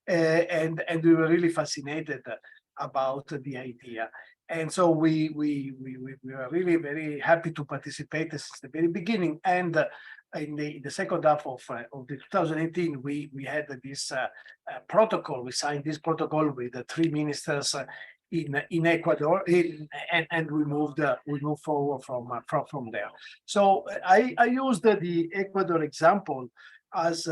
and we were really fascinated about the idea. And so we were really very happy to participate since the very beginning. And in the second half of the 2018, we had this protocol. We signed this protocol with the 3 ministers in Ecuador, and we moved forward from there. So I used the Ecuador example as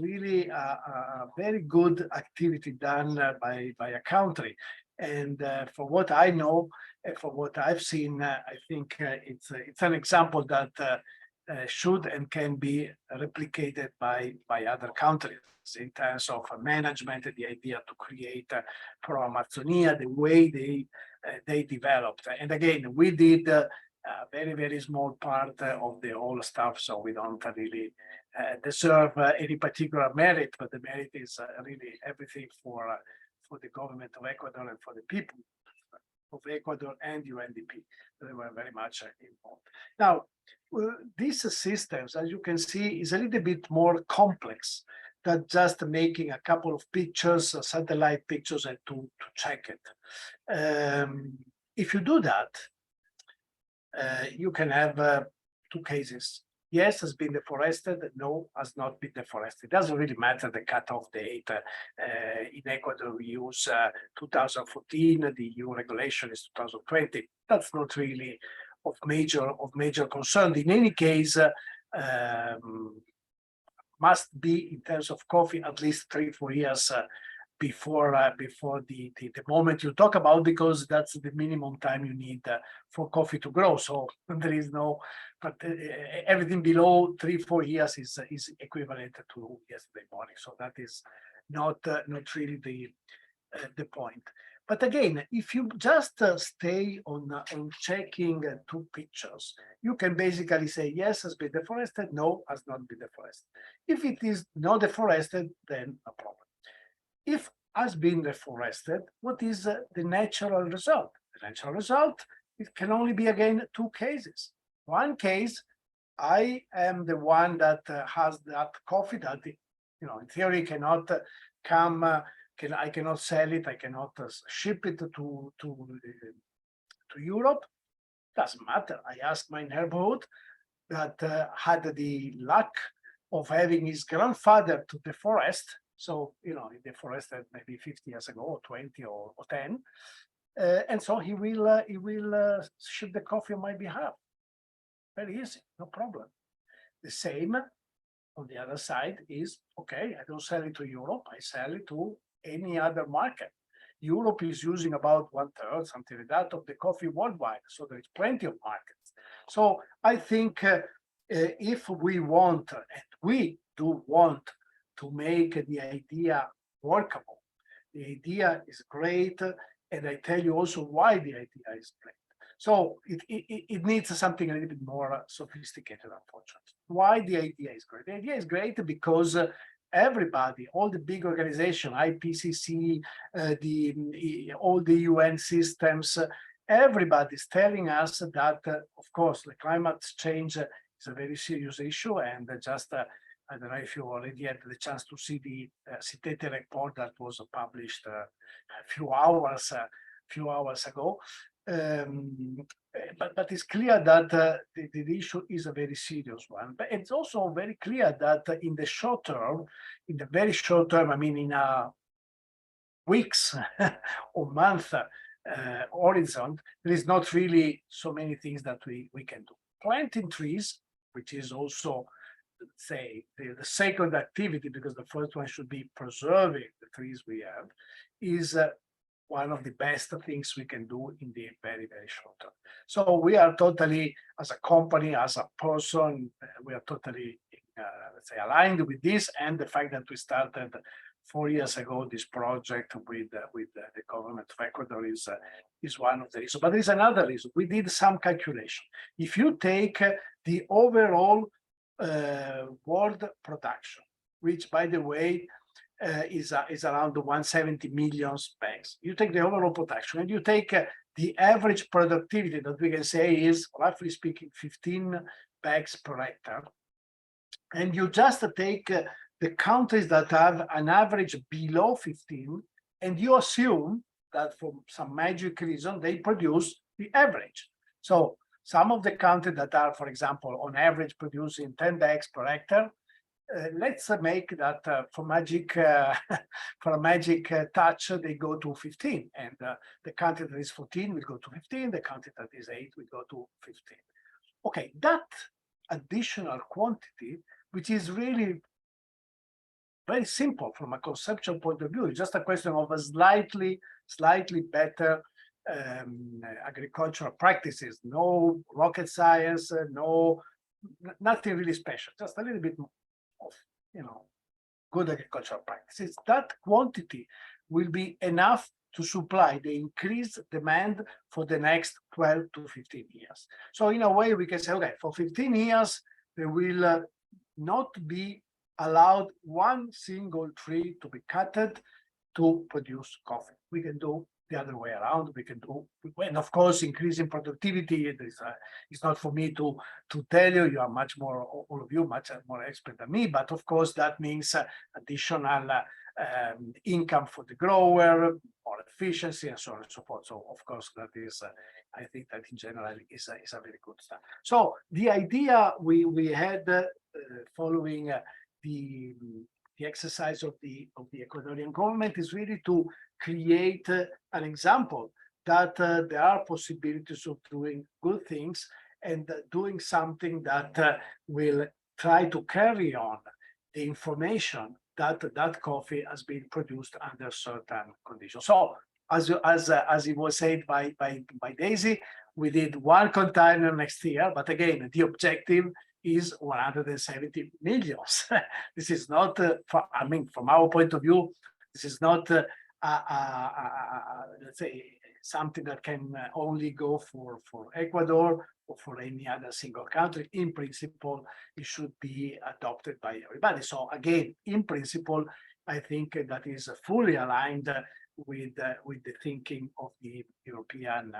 really a very good activity done by a country. And for what I know, for what I've seen, I think it's an example that should and can be replicated by other countries in terms of management, the idea to create for Amazonia, the way they developed. And again, we did a very small part of the whole stuff, so we don't really deserve any particular merit, but the merit is really everything for the government of Ecuador and for the people of Ecuador and UNDP. They were very much involved. Now, these systems, as you can see, is a little bit more complex than just making a couple of pictures, satellite pictures, and to check it. If you do that, you can have two cases. Yes, has been deforested. No, has not been deforested. It doesn't really matter the cutoff date. In Ecuador, we use 2014. The EU regulation is 2020. That's not really of major concern. In any case, must be in terms of coffee at least 3-4 years before the moment you talk about, because that's the minimum time you need for coffee to grow. So there is no, but everything below 3-4 years is equivalent to yesterday morning. So that is not really the point. But again, if you just stay on checking two pictures, you can basically say yes, has been deforested, no, has not been deforested. If it is not deforested, then no problem. If has been deforested, what is the natural result? The natural result, it can only be, again, two cases. One case, I am the one that has that coffee that, in theory cannot come, I cannot sell it, I cannot ship it to Europe. Doesn't matter. I asked my neighborhood that had the luck of having his grandfather to deforest. So, he deforested maybe 50 years ago, or 20 or 10. And so he will ship the coffee on my behalf. Very easy, no problem. The same on the other side is, okay, I don't sell it to Europe, I sell it to any other market. Europe is using about 1/3, something like that, of the coffee worldwide. So there's plenty of markets. So I think if we want, and we do want, to make the idea workable, the idea is great, and I tell you also why the idea is great. So it needs something a little bit more sophisticated, unfortunately. Why the idea is great? The idea is great because everybody, all the big organizations, IPCC, all the UN systems, everybody's telling us that, of course, the climate change is a very serious issue, and just I don't know if you already had the chance to see the CITETE report that was published a few hours ago. But it's clear that the issue is a very serious one. But it's also very clear that in the short term, in the very short term, I mean in weeks or month horizon, there is not really so many things that we can do. Planting trees, which is also, say, the second activity, because the first one should be preserving the trees we have, is one of the best things we can do in the very short term. So we are totally, as a company, as a person, we are totally, let's say, aligned with this, and the fact that we started 4 years ago this project with the government of Ecuador is one of the reasons. But there is another reason. We did some calculation. If you take the overall world production, which, by the way, is around 170 million bags. You take the overall production and you take the average productivity that we can say is, roughly speaking, 15 bags per hectare. And you just take the countries that have an average below 15, and you assume that for some magic reason, they produce the average. So some of the countries that are, for example, on average producing 10 bags per hectare, let's make that for a magic touch, they go to 15, and the country that is 14 will go to 15, the country that is 8 will go to 15. Okay, that additional quantity, which is really very simple from a conceptual point of view, it's just a question of a slightly better agricultural practices, no rocket science, no nothing really special, just a little bit of, good agricultural practices. That quantity will be enough to supply the increased demand for the next 12 to 15 years. So in a way, we can say, okay, for 15 years, there will not be allowed one single tree to be cutted to produce coffee. We can do the other way around. We can do, and of course, increasing productivity. It's not for me to tell you. You are much more, all of you, much more expert than me. But of course, that means additional income for the grower, more efficiency, and so on and so forth. So of course, that is, I think that in general is a very good start. So the idea we had following the exercise of the Ecuadorian government is really to create an example that there are possibilities of doing good things and doing something that will try to carry on the information that coffee has been produced under certain conditions. So as it was said by Daisy, we did one container next year, but again, the objective is 170 million. This is not, I mean, from our point of view, this is not, let's say, something that can only go for Ecuador or for any other single country. In principle, it should be adopted by everybody. So again, in principle, I think that is fully aligned with the thinking of the European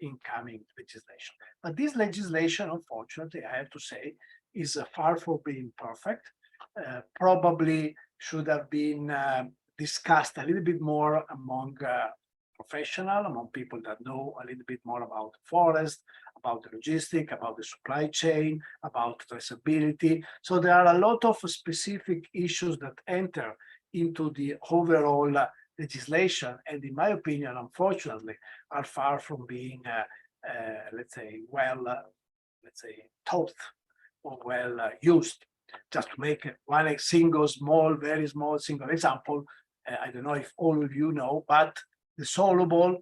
incoming legislation. But this legislation, unfortunately, I have to say, is far from being perfect. Probably should have been discussed a little bit more among professionals, among people that know a little bit more about forest, about the logistics, about the supply chain, about traceability. So there are a lot of specific issues that enter into the overall legislation, and in my opinion, unfortunately, are far from being, let's say, well, let's say, taught or well used. Just to make one single small, very small single example, I don't know if all of you know, but the soluble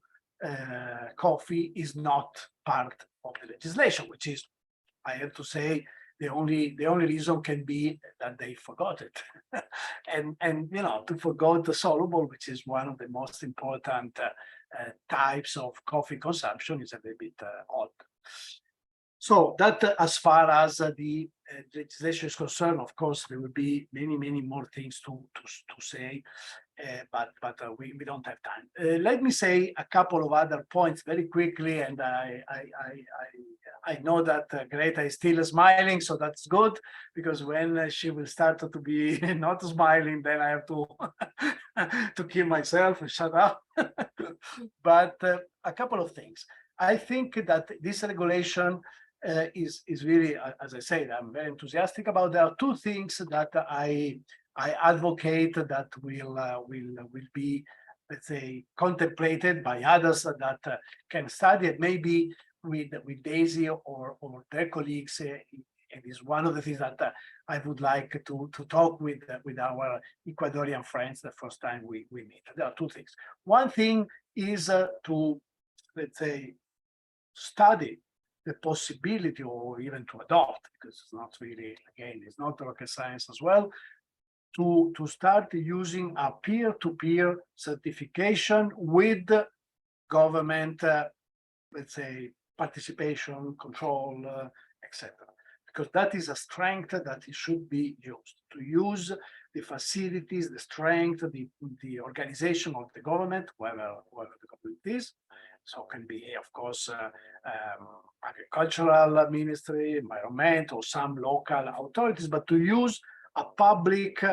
coffee is not part of the legislation, which is, I have to say, the only reason can be that they forgot it. and to forget the soluble, which is one of the most important types of coffee consumption, is a little bit odd. So that as far as the legislation is concerned, of course, there will be many more things to say, but we don't have time. Let me say a couple of other points very quickly, and I know that Greta is still smiling, so that's good, because when she will start to be not smiling, then I have to to kill myself and shut up. But a couple of things. I think that this regulation is really, as I said, I'm very enthusiastic about. There are two things that I advocate that will be, let's say, contemplated by others that can study it, maybe with Daisy or their colleagues. It is one of the things that I would like to talk with our Ecuadorian friends the first time we meet. There are two things. One thing is to, let's say, study the possibility, or even to adopt, because it's not really, again, it's not rocket science as well, to start using a peer-to-peer certification with government, let's say, participation, control, etc. Because that is a strength that it should be used, to use the facilities, the strength, the organization of the government, wherever the government is. So it can be, of course, agricultural ministry, environment, or some local authorities, but to use a public,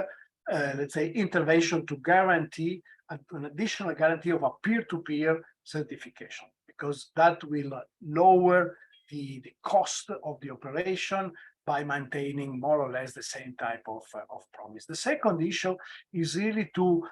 let's say, intervention to guarantee an additional guarantee of a peer-to-peer certification, because that will lower the cost of the operation by maintaining more or less the same type of promise. The second issue is really to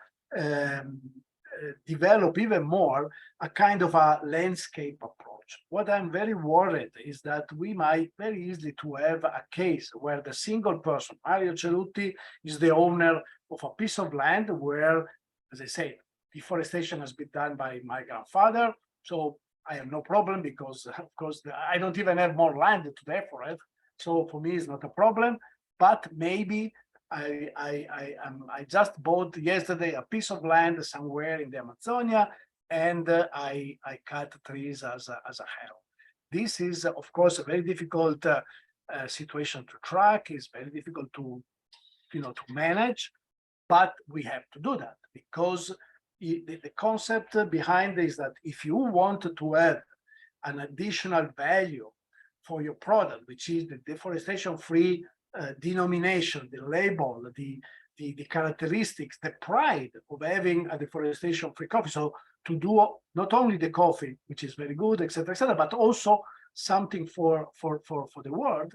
develop even more a kind of a landscape approach. What I'm very worried is that we might very easily to have a case where the single person, Mario Cerutti, is the owner of a piece of land where, as I say, deforestation has been done by my grandfather. So I have no problem, because of course I don't even have more land to deforest. So for me, it's not a problem. But maybe I just bought yesterday a piece of land somewhere in the Amazonia, and I cut trees as a hell. This is, of course, a very difficult situation to track. It's very difficult to manage, but we have to do that, because the concept behind is that if you want to add an additional value for your product, which is the deforestation-free denomination, the label, the characteristics, the pride of having a deforestation-free coffee. So to do not only the coffee, which is very good, etc., but also something for the world,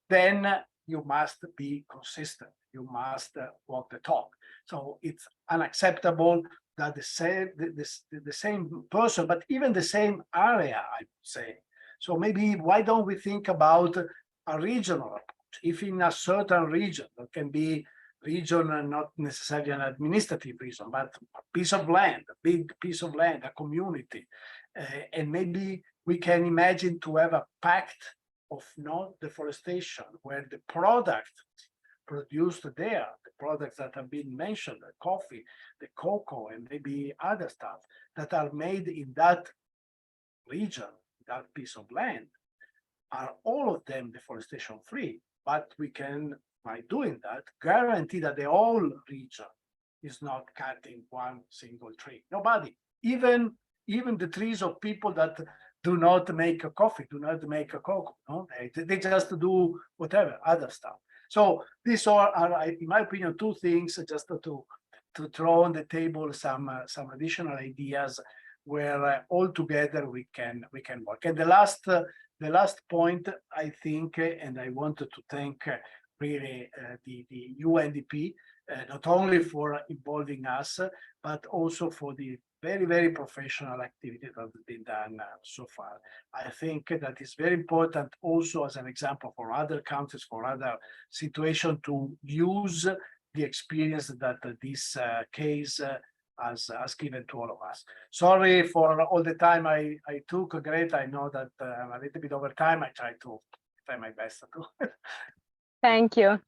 then you must be consistent. You must walk the talk. So it's unacceptable that the same person, but even the same area, I would say. So maybe why don't we think about a regional approach? If in a certain region, that can be region and not necessarily an administrative reason, but a piece of land, a big piece of land, a community, and maybe we can imagine to have a pact of non-deforestation, where the product produced there, the products that have been mentioned, the coffee, the cocoa, and maybe other stuff that are made in that region, that piece of land, are all of them deforestation free. But we can, by doing that, guarantee that the whole region is not cutting one single tree. Nobody, even the trees of people that do not make a coffee, do not make a cocoa. No? They just do whatever, other stuff. So these are, in my opinion, two things just to throw on the table some additional ideas where all together we can work. And the last point, I think, and I wanted to thank really the UNDP, not only for involving us, but also for the very, very professional activity that has been done so far. I think that is very important also as an example for other countries, for other situations, to use the experience that this case has given to all of us. Sorry for all the time I took, Greta. I know that I'm a little bit over time. I try my best to do. Thank you.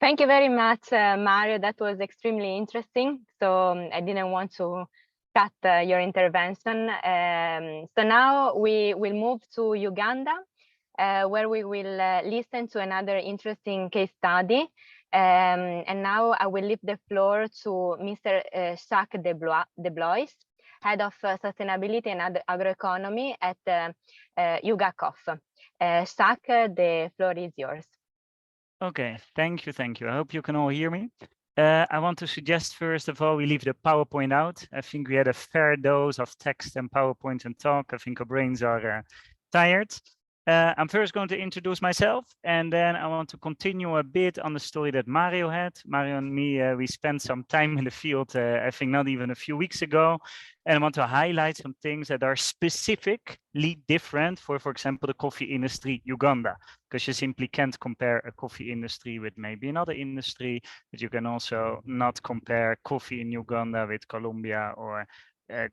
Thank you very much, Mario. That was extremely interesting. So I didn't want to cut your intervention. So now we will move to Uganda, where we will listen to another interesting case study. And now I will leave the floor to Mr. Jacques Deblois, Head of Sustainability and Agroeconomy at UGACOF. Jacques, the floor is yours. Okay, thank you. I hope you can all hear me. I want to suggest, first of all, we leave the PowerPoint out. I think we had a fair dose of text and PowerPoint and talk. I think our brains are tired. I'm first going to introduce myself, and then I want to continue a bit on the story that Mario had. Mario and me, we spent some time in the field, I think not even a few weeks ago, and I want to highlight some things that are specifically different for example, the coffee industry Uganda, because you simply can't compare a coffee industry with maybe another industry, but you can also not compare coffee in Uganda with Colombia or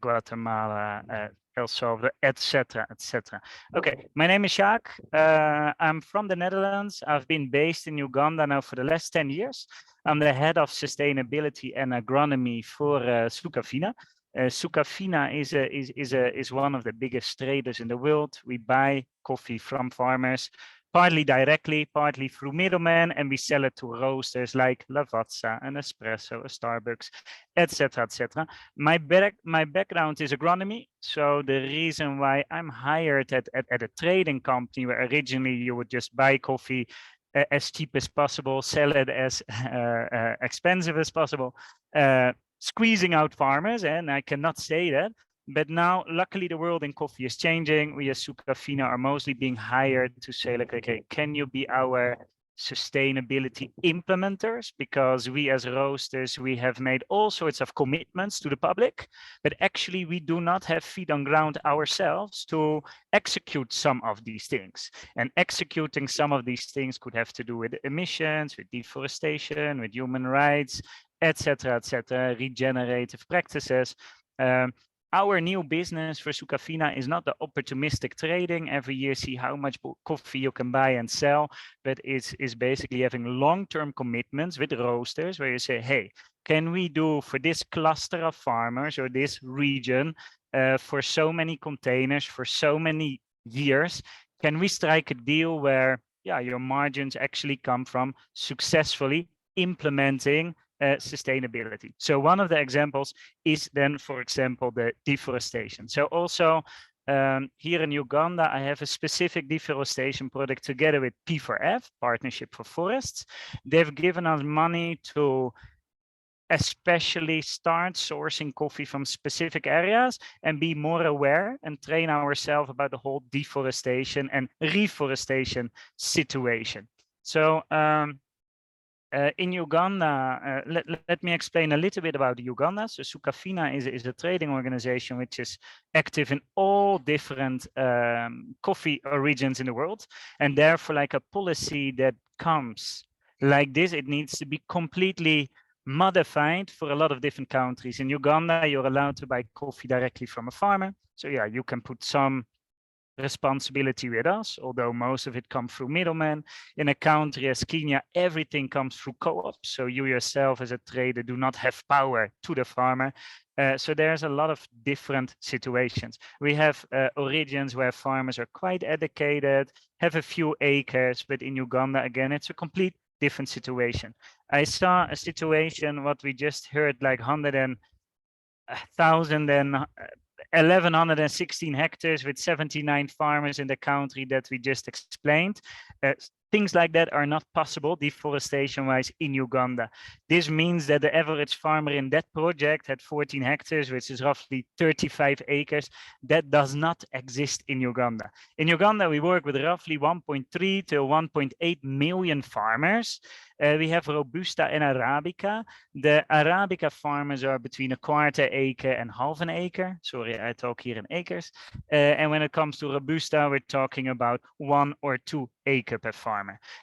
Guatemala, El Salvador, etc., etc. Okay, my name is Jacques. I'm from the Netherlands. I've been based in Uganda now for the last 10 years. I'm the head of sustainability and agronomy for Sukafina. Sukafina is one of the biggest traders in the world. We buy coffee from farmers, partly directly, partly through middlemen, and we sell it to roasters like Lavazza, an Espresso, a Starbucks, etc., etc. My background is agronomy, so the reason why I'm hired at a trading company where originally you would just buy coffee as cheap as possible, sell it as expensive as possible, squeezing out farmers, and I cannot say that. But now, luckily, the world in coffee is changing. We as Sukafina are mostly being hired to say, like, okay, can you be our sustainability implementers? Because we as roasters, we have made all sorts of commitments to the public, but actually we do not have feet on ground ourselves to execute some of these things. And executing some of these things could have to do with emissions, with deforestation, with human rights, etc., regenerative practices. our new business for Sucafina is not the opportunistic trading. Every year, see how much coffee you can buy and sell, but it's basically having long-term commitments with roasters where you say, hey, can we do for this cluster of farmers or this region for so many containers for so many years? Can we strike a deal where, yeah, your margins actually come from successfully implementing sustainability? So one of the examples is then, for example, the deforestation. So also here in Uganda, I have a specific deforestation project together with P4F, Partnership for Forests. They've given us money to especially start sourcing coffee from specific areas and be more aware and train ourselves about the whole deforestation and reforestation situation. So in Uganda, let me explain a little bit about Uganda. So Sucafina is a trading organization which is active in all different coffee regions in the world. And therefore, like a policy that comes like this, it needs to be completely modified for a lot of different countries. In Uganda, you're allowed to buy coffee directly from a farmer. So yeah, you can put some responsibility with us, although most of it comes through middlemen. In a country as Kenya, everything comes through co-ops. So you yourself as a trader do not have power to the farmer. So there's a lot of different situations. We have origins where farmers are quite educated, have a few acres, but in Uganda, again, it's a complete different situation. I saw a situation, what we just heard, like 1,116 hectares with 79 farmers in the country that we just explained. Things like that are not possible deforestation-wise in Uganda. This means that the average farmer in that project had 14 hectares, which is roughly 35 acres. That does not exist in Uganda. In Uganda, we work with roughly 1.3 to 1.8 million farmers. We have Robusta and Arabica. The Arabica farmers are between a quarter acre and half an acre. Sorry, I talk here in acres. And when it comes to Robusta, we're talking about 1 or 2 acre per farmer.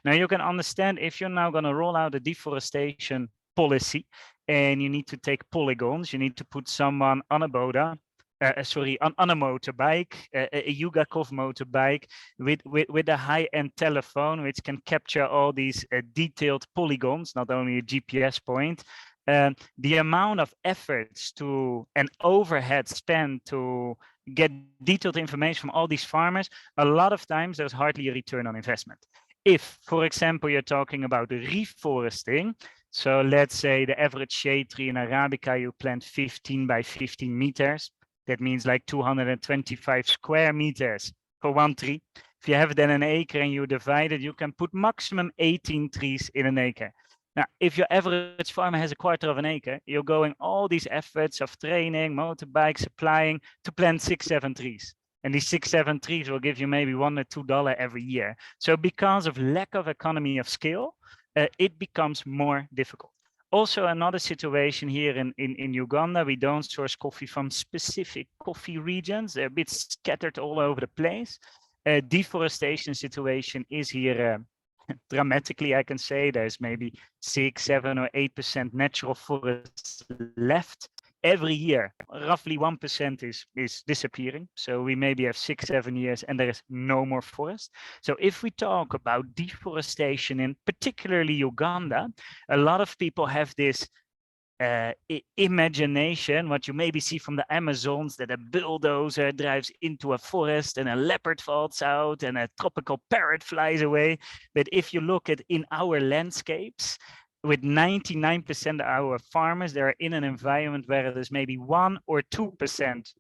Now you can understand if you're now going to roll out a deforestation policy and you need to take polygons, you need to put someone on a boda, on a motorbike, a Yugakov motorbike with a high-end telephone which can capture all these detailed polygons, not only a GPS point. The amount of efforts to and overhead spent to get detailed information from all these farmers, a lot of times there's hardly a return on investment. If, for example, you're talking about reforesting, so let's say the average shade tree in Arabica, you plant 15 by 15 meters. That means like 225 square meters for one tree. If you have then an acre and you divide it, you can put maximum 18 trees in an acre. Now, if your average farmer has a quarter of an acre, you're going all these efforts of training, motorbike, supplying to plant 6-7 trees. And these 6-7 trees will give you maybe $1 or $2 every year. So because of lack of economy of scale, it becomes more difficult. Also, another situation here in Uganda, we don't source coffee from specific coffee regions. They're a bit scattered all over the place. Deforestation situation is here dramatically, I can say. There's maybe 6, 7, or 8% natural forests left. Every year, roughly 1% is disappearing. So we maybe have 6-7 years and there is no more forest. So if we talk about deforestation in particularly Uganda, a lot of people have this imagination, what you maybe see from the Amazons, that a bulldozer drives into a forest and a leopard falls out and a tropical parrot flies away. But if you look at in our landscapes, with 99% of our farmers, they're in an environment where there's maybe 1 or 2%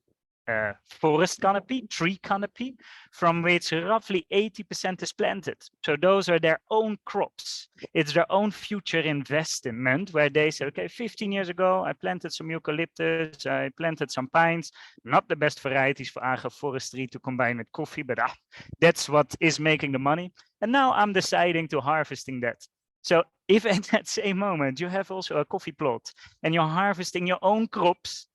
forest canopy, tree canopy, from which roughly 80% is planted. So those are their own crops. It's their own future investment where they say, okay, 15 years ago, I planted some eucalyptus, I planted some pines, not the best varieties for agroforestry to combine with coffee, but that's what is making the money. And now I'm deciding to harvesting that. So if at that same moment you have also a coffee plot and you're harvesting your own crops,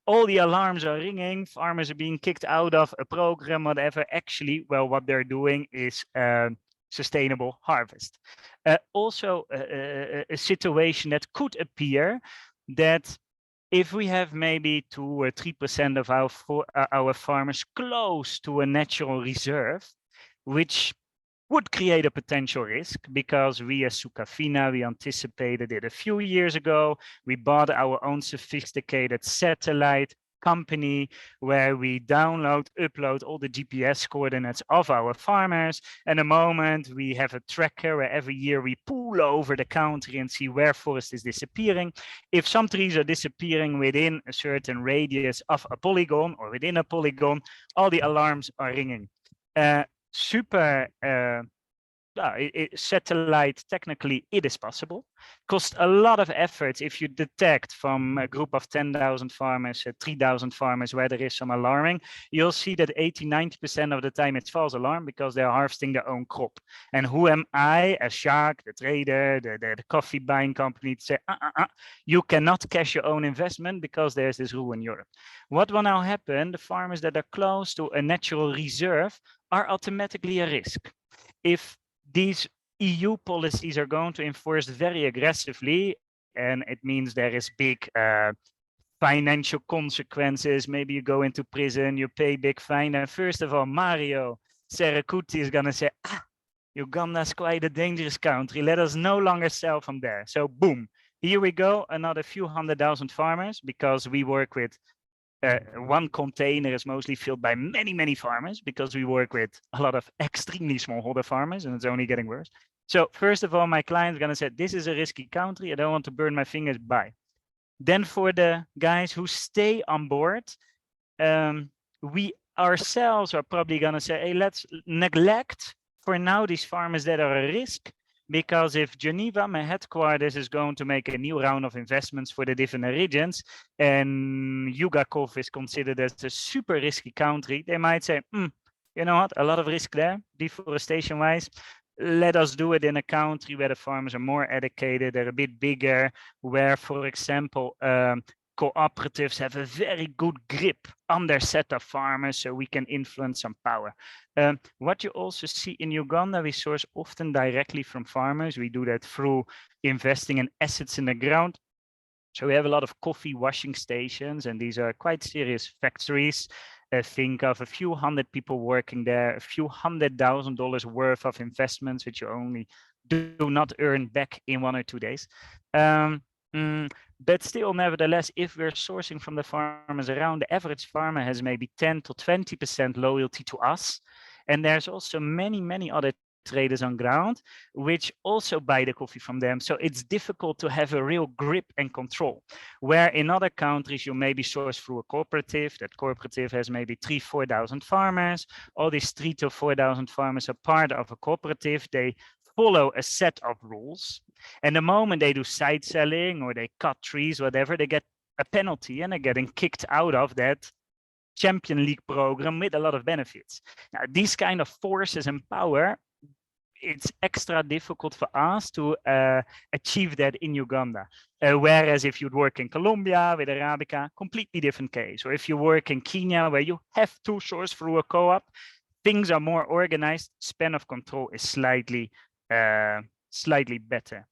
all the alarms are ringing, farmers are being kicked out of a program, whatever. Actually, well, what they're doing is sustainable harvest. Also, a situation that could appear that if we have maybe 2 or 3% of our farmers close to a natural reserve, which would create a potential risk, because we as Sukafina, we anticipated it a few years ago. We bought our own sophisticated satellite company where we upload all the GPS coordinates of our farmers. And the moment we have a tracker where every year we pull over the country and see where forest is disappearing. If some trees are disappearing within a certain radius of a polygon or within a polygon, all the alarms are ringing. Satellite, technically it is possible. Cost a lot of effort if you detect from a group of 10,000 farmers, 3,000 farmers where there is some alarming. You'll see that 80–90% of the time it's false alarm because they're harvesting their own crop. And who am I as Jacques, the trader, the coffee buying company, to say, you cannot cash your own investment because there's this rule in Europe. What will now happen? The farmers that are close to a natural reserve are automatically a risk. If these EU policies are going to enforce very aggressively, and it means there is big financial consequences. Maybe you go into prison, you pay big fine. And first of all, Mario Serracuti is going to say, Uganda is quite a dangerous country. Let us no longer sell from there. So boom, here we go, another few 100,000 farmers, because we work with one container is mostly filled by many farmers, because we work with a lot of extremely smallholder farmers, and it's only getting worse. So first of all, my client is going to say, this is a risky country. I don't want to burn my fingers. Bye. Then for the guys who stay on board, we ourselves are probably going to say, hey, let's neglect for now these farmers that are a risk. Because if Geneva, my headquarters, is going to make a new round of investments for the different regions, and Ugakov is considered as a super risky country, they might say, you know what, a lot of risk there, deforestation-wise. Let us do it in a country where the farmers are more educated, they're a bit bigger, where, for example, cooperatives have a very good grip on their set of farmers, so we can influence some power. What you also see in Uganda, we source often directly from farmers. We do that through investing in assets in the ground. So we have a lot of coffee washing stations, and these are quite serious factories. Think of a few hundred people working there, a few $100,000 worth of investments, which you only do not earn back in 1 or 2 days. But still, nevertheless, if we're sourcing from the farmers around, the average farmer has maybe 10 to 20% loyalty to us. And there's also many other traders on ground, which also buy the coffee from them. So it's difficult to have a real grip and control. Where in other countries, you maybe source through a cooperative. That cooperative has maybe 3–4,000 farmers. All these 3,000 to 4,000 farmers are part of a cooperative. They follow a set of rules. And the moment they do side selling or they cut trees, whatever, they get a penalty and they're getting kicked out of that Champion League program with a lot of benefits. Now, these kind of forces and power, it's extra difficult for us to achieve that in Uganda. Whereas if you'd work in Colombia with Arabica, completely different case. Or if you work in Kenya, where you have to source through a co-op, things are more organized. Span of control is slightly better.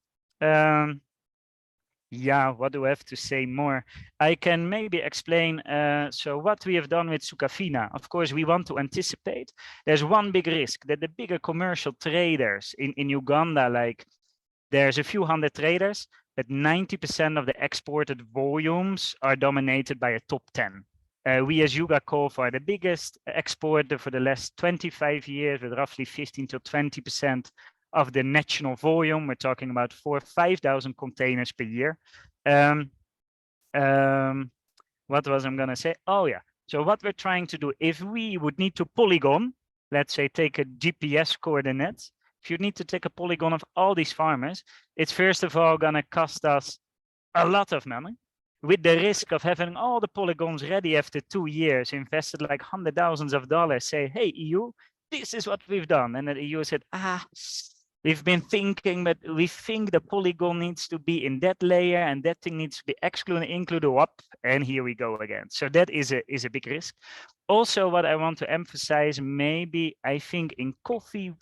Yeah, what do I have to say more? I can maybe explain. So what we have done with Sukafina, of course, we want to anticipate. There's one big risk that the bigger commercial traders in Uganda, like there's a few hundred traders, but 90% of the exported volumes are dominated by a top 10. We as Ugakov are the biggest exporter for the last 25 years with roughly 15 to 20% of the national volume. We're talking about 4,000 or 5,000 containers per year. What was I'm gonna say? Oh yeah. So what we're trying to do, if we would need to polygon, let's say take a GPS coordinate, if you need to take a polygon of all these farmers, it's first of all gonna cost us a lot of money, with the risk of having all the polygons ready after 2 years, invested like $100,000, say, hey, EU, this is what we've done. And the EU said, we've been thinking, but we think the polygon needs to be in that layer and that thing needs to be included up. And here we go again. So that is a big risk. Also, what I want to emphasize, maybe I think in coffee,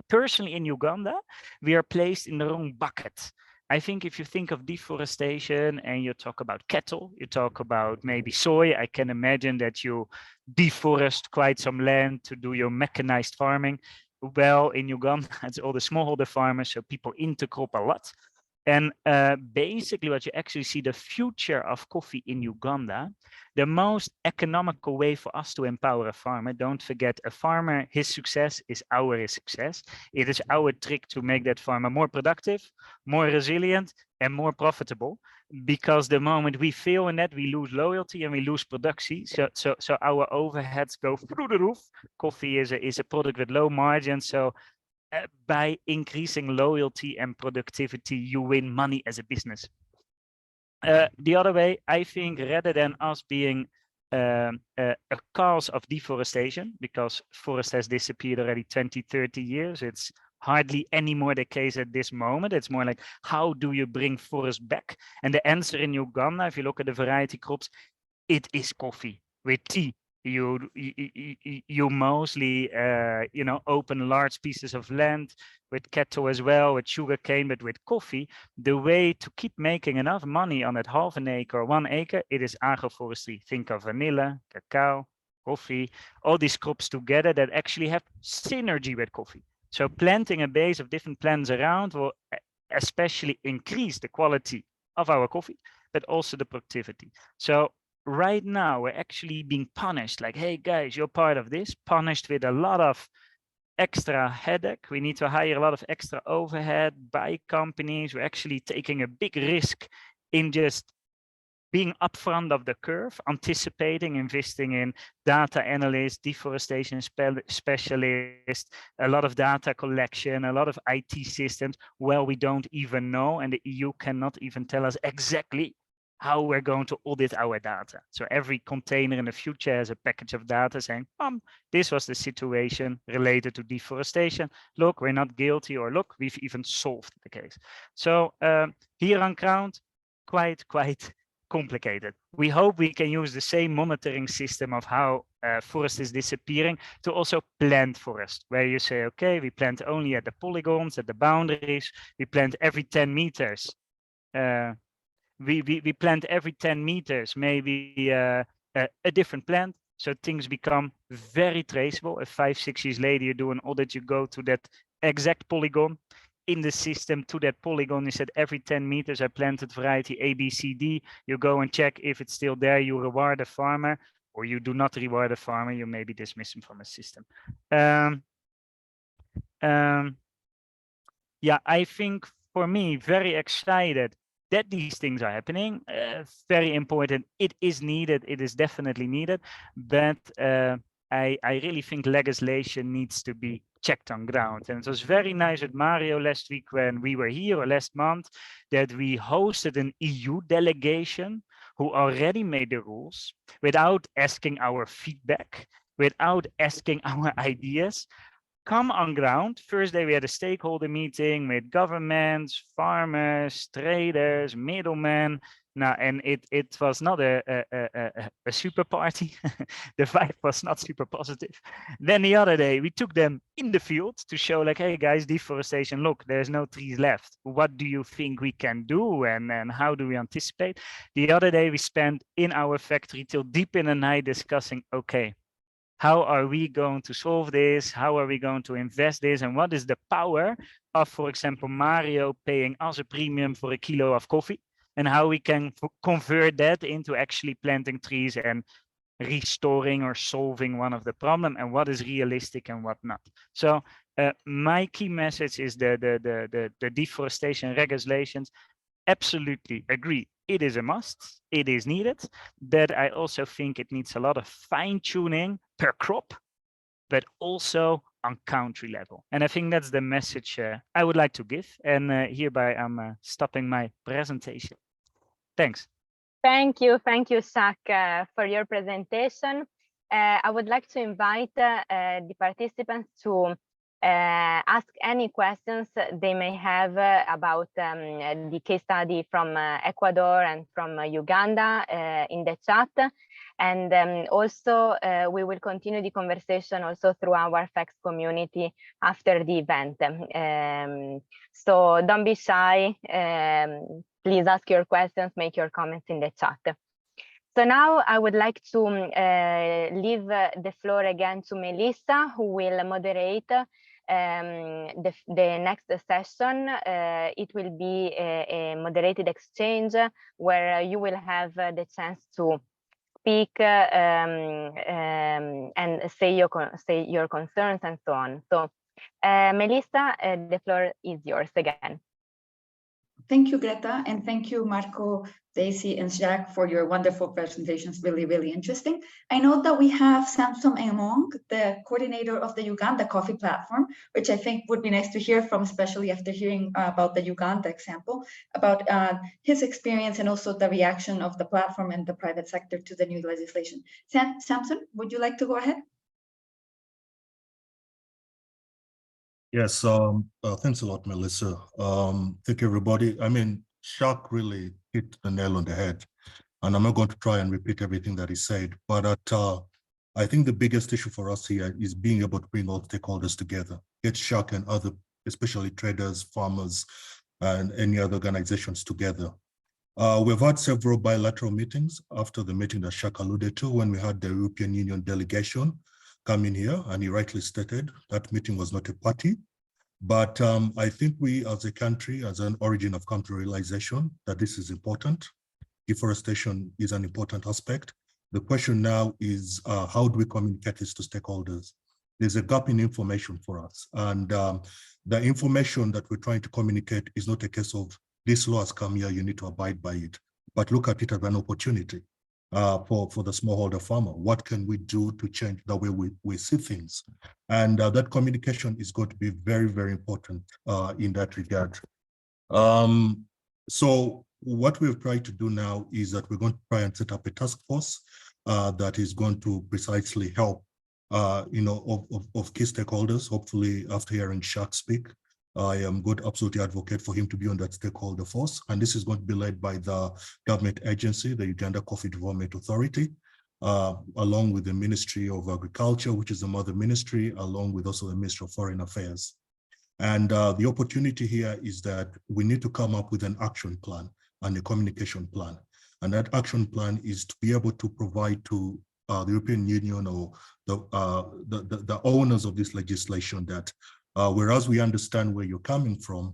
personally in Uganda, we are placed in the wrong bucket. I think if you think of deforestation and you talk about cattle, you talk about maybe soy, I can imagine that you deforest quite some land to do your mechanized farming. Well, in Uganda, it's all the smallholder farmers, so people intercrop a lot. And basically what you actually see, the future of coffee in Uganda, the most economical way for us to empower a farmer, don't forget, a farmer, his success is our success. It is our trick to make that farmer more productive, more resilient, and more profitable. Because the moment we fail in that, we lose loyalty and we lose production. So our overheads go through the roof. Coffee is a product with low margin. So by increasing loyalty and productivity, you win money as a business. The other way, I think, rather than us being a cause of deforestation, because forest has disappeared already 20, 30 years, it's hardly anymore the case at this moment. It's more like, how do you bring forest back? And the answer in Uganda, if you look at the variety crops, it is coffee with tea. You mostly open large pieces of land with cattle as well, with sugarcane, but with coffee, the way to keep making enough money on that half an acre or 1 acre, it is agroforestry. Think of vanilla, cacao, coffee, all these crops together that actually have synergy with coffee. So planting a base of different plants around will especially increase the quality of our coffee, but also the productivity. So right now we're actually being punished, like, hey guys, you're part of this, punished with a lot of extra headache. We need to hire a lot of extra overhead, buy companies. We're actually taking a big risk in just being upfront of the curve, anticipating, investing in data analysts, deforestation specialists, a lot of data collection, a lot of IT systems. Well, we don't even know, and the EU cannot even tell us exactly how we're going to audit our data. So every container in the future has a package of data saying, this was the situation related to deforestation. Look, we're not guilty, or look, we've even solved the case. So here on ground, quite complicated. We hope we can use the same monitoring system of how forest is disappearing to also plant forest, where you say, okay, we plant only at the polygons, at the boundaries, we plant every 10 meters. We plant every 10 meters, maybe a different plant. So things become very traceable. If 5-6 years later you do an audit, you go to that exact polygon in the system, to that polygon. You said every 10 meters I planted variety A, B, C, D. You go and check if it's still there. You reward the farmer, or you do not reward the farmer. You maybe dismiss him from a system. Yeah, I think for me, very excited that these things are happening. Very important. It is needed. It is definitely needed. But I really think legislation needs to be checked on ground. And it was very nice with Mario last week when we were here, or last month, that we hosted an EU delegation who already made the rules without asking our feedback, without asking our ideas. Come on ground. First day we had a stakeholder meeting with governments, farmers, traders, middlemen. Now, and it was not a super party. The vibe was not super positive. Then the other day we took them in the field to show, like, hey guys, deforestation, look, there's no trees left. What do you think we can do, and how do we anticipate? The other day we spent in our factory till deep in the night discussing, okay, how are we going to solve this? How are we going to invest this? And what is the power of, for example, Mario paying us a premium for a kilo of coffee? And how we can convert that into actually planting trees and restoring or solving one of the problem, and what is realistic and what not. So my key message is the deforestation regulations. Absolutely agree. It is a must. It is needed. But I also think it needs a lot of fine tuning per crop, but also on country level. And I think that's the message I would like to give. And hereby I'm stopping my presentation. Thanks. Thank you, Zach, for your presentation. I would like to invite the participants to ask any questions they may have about the case study from Ecuador and from Uganda in the chat. And also, we will continue the conversation also through our FACS community after the event. So don't be shy. Please ask your questions, make your comments in the chat. So now I would like to leave the floor again to Melissa, who will moderate the next session. It will be a moderated exchange where you will have the chance to speak and say your concerns and so on. So Melissa, the floor is yours again. Thank you, Greta, and thank you, Marco, Daisy, and Jack for your wonderful presentations. Really, really interesting. I know that we have Samson Emong, the coordinator of the Uganda Coffee Platform, which I think would be nice to hear from, especially after hearing about the Uganda example, about his experience and also the reaction of the platform and the private sector to the new legislation. Samson, would you like to go ahead? Yes, thanks a lot, Melissa. Thank you, everybody. I mean, Jacques really hit the nail on the head, and I'm not going to try and repeat everything that he said, but I think the biggest issue for us here is being able to bring all stakeholders together, get Jacques and other, especially traders, farmers, and any other organizations together. We've had several bilateral meetings after the meeting that Jacques alluded to when we had the European Union delegation come in here, and he rightly stated that meeting was not a party. But I think we as a country, as an origin, have come to realization that this is important. Deforestation is an important aspect. The question now is how do we communicate this to stakeholders? There's a gap in information for us. And the information that we're trying to communicate is not a case of this law has come here, you need to abide by it, but look at it as an opportunity. For the smallholder farmer, what can we do to change the way we see things? And that communication is going to be very, very important in that regard. So what we've tried to do now is that we're going to try and set up a task force that is going to precisely help, of key stakeholders. Hopefully, after hearing Jacques speak, I am going to absolutely advocate for him to be on that stakeholder force. And this is going to be led by the government agency, the Uganda Coffee Development Authority, along with the Ministry of Agriculture, which is the mother ministry, along with also the Ministry of Foreign Affairs. And the opportunity here is that we need to come up with an action plan and a communication plan. And that action plan is to be able to provide to the European Union or the owners of this legislation that whereas we understand where you're coming from,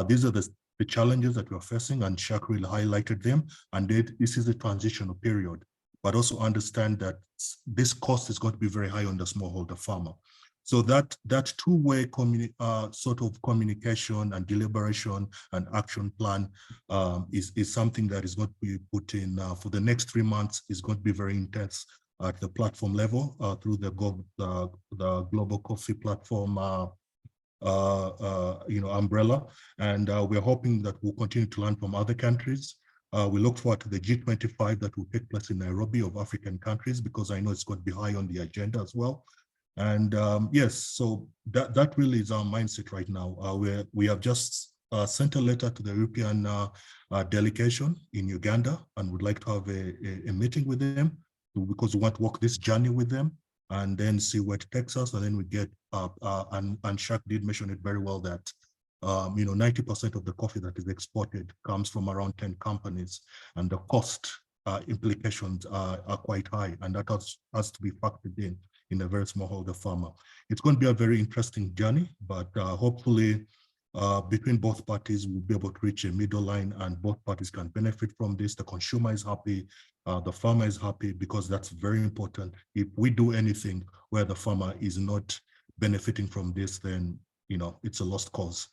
these are the challenges that we're facing, and Jacques really highlighted them, and this is a transitional period, but also understand that this cost is going to be very high on the smallholder farmer. So that two-way sort of communication and deliberation and action plan is something that is going to be put in for the next 3 months. Is going to be very intense at the platform level through the Global Coffee Platform umbrella, and we're hoping that we'll continue to learn from other countries. We look forward to the G25 that will take place in Nairobi of African countries, because I know it's going to be high on the agenda as well. And yes, so that really is our mindset right now. We have just sent a letter to the European delegation in Uganda, and would like to have a meeting with them, because we want to walk this journey with them and then see where it takes us. And then we get, and Jacques did mention it very well, that 90% of the coffee that is exported comes from around 10 companies, and the cost implications are quite high, and that has to be factored in a very smallholder farmer. It's going to be a very interesting journey, but hopefully between both parties, we'll be able to reach a middle line, and both parties can benefit from this. The consumer is happy, the farmer is happy, because that's very important. If we do anything where the farmer is not benefiting from this, then it's a lost cause.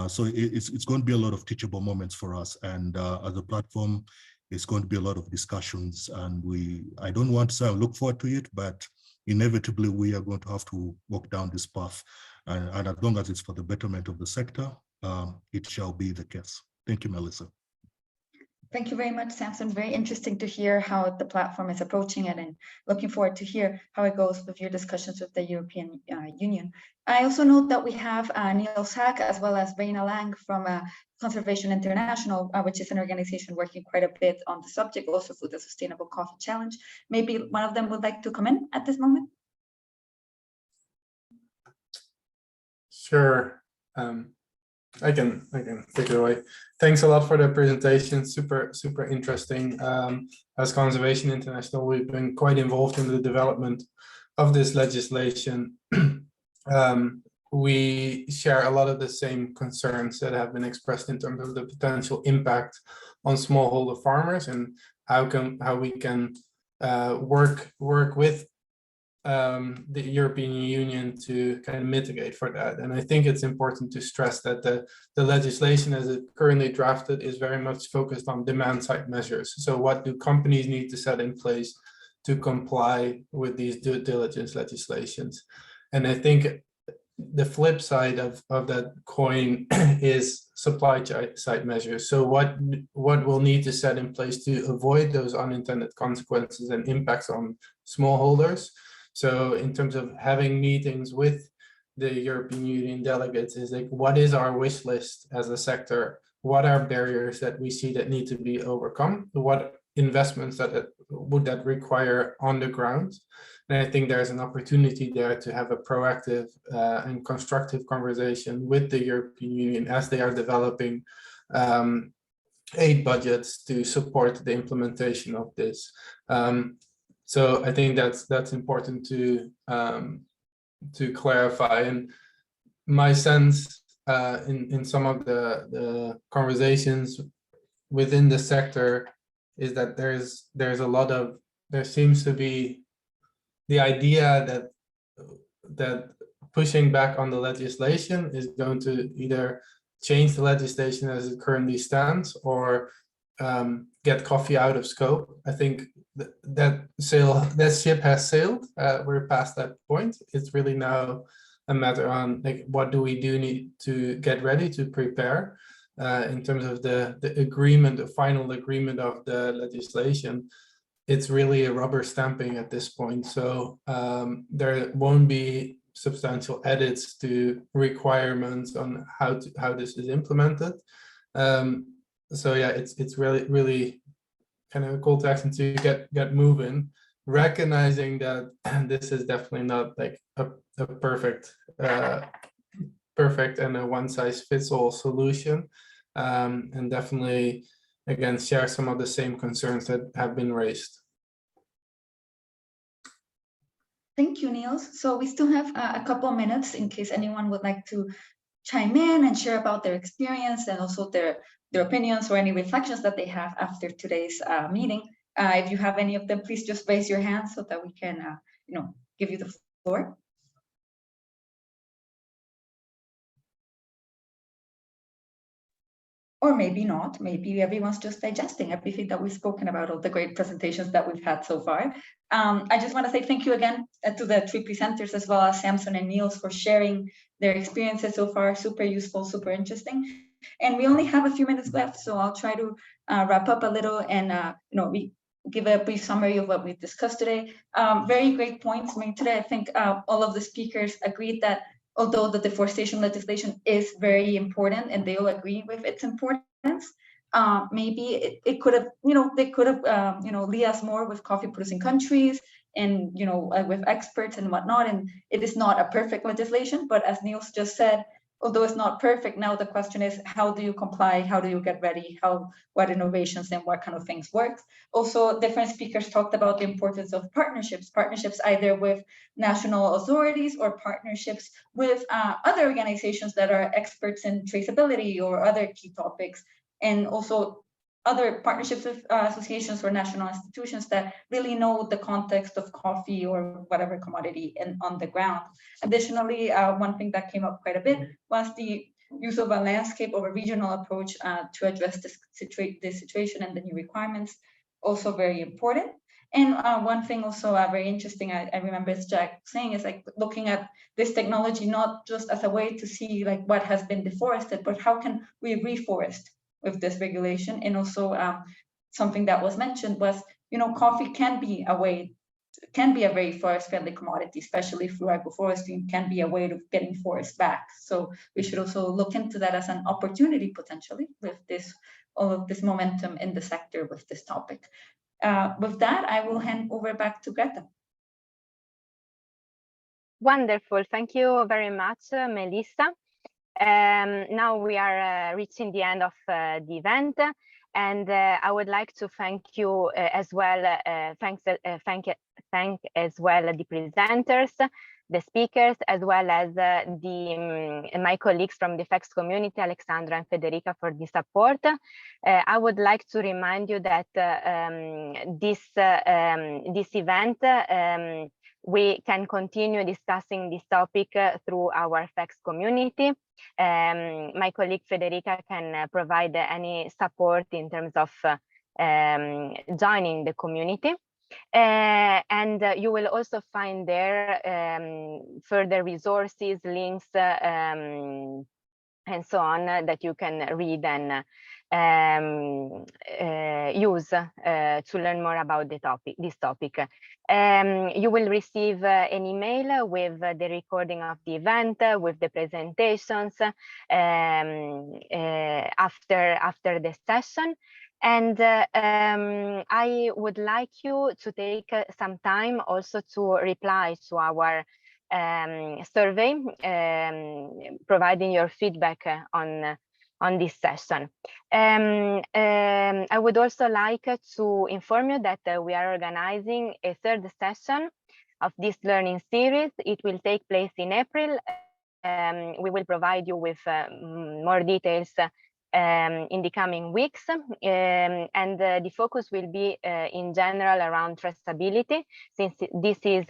So it's going to be a lot of teachable moments for us, and as a platform, it's going to be a lot of discussions. And I don't want to say I look forward to it, but inevitably we are going to have to walk down this path, and as long as it's for the betterment of the sector, it shall be the case. Thank you, Melissa. Thank you very much, Samson. Very interesting to hear how the platform is approaching it, and looking forward to hear how it goes with your discussions with the European Union. I also note that we have Niels Hack as well as Reina Lang from Conservation International, which is an organization working quite a bit on the subject, also for the Sustainable Coffee Challenge. Maybe one of them would like to come in at this moment. Sure. I can take it away. Thanks a lot for the presentation. Super interesting. As Conservation International, we've been quite involved in the development of this legislation. We share a lot of the same concerns that have been expressed in terms of the potential impact on smallholder farmers, and how we can work with the European Union to kind of mitigate for that. And I think it's important to stress that the legislation as it currently drafted is very much focused on demand side measures. So what do companies need to set in place to comply with these due diligence legislations? And I think the flip side of that coin is supply side measures. So what we'll need to set in place to avoid those unintended consequences and impacts on smallholders. So in terms of having meetings with the European Union delegates, is like, what is our wish list as a sector? What are barriers that we see that need to be overcome? What investments would that require on the ground? And I think there's an opportunity there to have a proactive and constructive conversation with the European Union as they are developing aid budgets to support the implementation of this. So I think that's important to clarify. And my sense in some of the conversations within the sector is that there seems to be the idea that pushing back on the legislation is going to either change the legislation as it currently stands or get coffee out of scope. I think that ship has sailed. We're past that point. It's really now a matter on like, what do we need to get ready to prepare in terms of the agreement, the final agreement of the legislation. It's really a rubber stamping at this point. So there won't be substantial edits to requirements on how this is implemented. So yeah, it's really kind of a call to action to get moving, recognizing that this is definitely not like a perfect and a one-size-fits-all solution, and definitely again share some of the same concerns that have been raised. Thank you, Niels. So we still have a couple of minutes in case anyone would like to chime in and share about their experience and also their opinions or any reflections that they have after today's meeting. If you have any of them, please just raise your hand so that we can, give you the floor. Or maybe not, maybe everyone's just digesting everything that we've spoken about, all the great presentations that we've had so far. I just want to say thank you again to the three presenters, as well as Samson and Niels, for sharing their experiences so far. Super useful, super interesting. And we only have a few minutes left, so I'll try to wrap up a little and give a brief summary of what we've discussed today. Very great points made today. I think all of the speakers agreed that although the deforestation legislation is very important and they all agree with its importance, maybe it could have, they could have, liaised more with coffee producing countries and, with experts and whatnot. And it is not a perfect legislation, but as Niels just said, although it's not perfect, now the question is, how do you comply? How do you get ready? What innovations and what kind of things work? Also, different speakers talked about the importance of partnerships either with national authorities or partnerships with other organizations that are experts in traceability or other key topics, and also other partnerships with associations or national institutions that really know the context of coffee or whatever commodity on the ground. Additionally, one thing that came up quite a bit was the use of a landscape or a regional approach to address this situation and the new requirements, also very important. And one thing also very interesting, I remember Jack saying, is like looking at this technology not just as a way to see like what has been deforested, but how can we reforest with this regulation. And also something that was mentioned was, coffee can be a very forest-friendly commodity, especially through agroforestry, can be a way of getting forest back. So we should also look into that as an opportunity potentially with all of this momentum in the sector with this topic. With that, I will hand over back to Greta. Wonderful. Thank you very much, Melissa. Now we are reaching the end of the event, and I would like to thank you as well. Thank as well the presenters, the speakers, as well as my colleagues from the FACS community, Alexandra and Federica, for the support. I would like to remind you that this event, we can continue discussing this topic through our FACS community. My colleague Federica can provide any support in terms of joining the community. And you will also find there further resources, links, and so on that you can read and use to learn more about this topic. You will receive an email with the recording of the event, with the presentations after the session. And I would like you to take some time also to reply to our survey, providing your feedback on this session. I would also like to inform you that we are organizing a third session of this learning series. It will take place in April. We will provide you with more details in the coming weeks, and the focus will be in general around traceability, since this is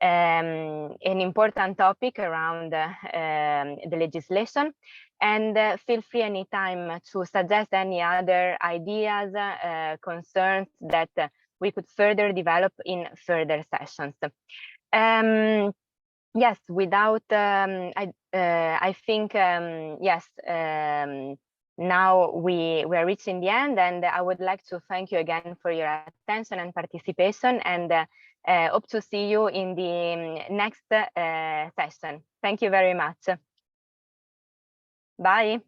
an important topic around the legislation. And feel free anytime to suggest any other ideas, concerns that we could further develop in further sessions. Yes, without, I think, yes, now we are reaching the end, and I would like to thank you again for your attention and participation, and hope to see you in the next session. Thank you very much. Bye.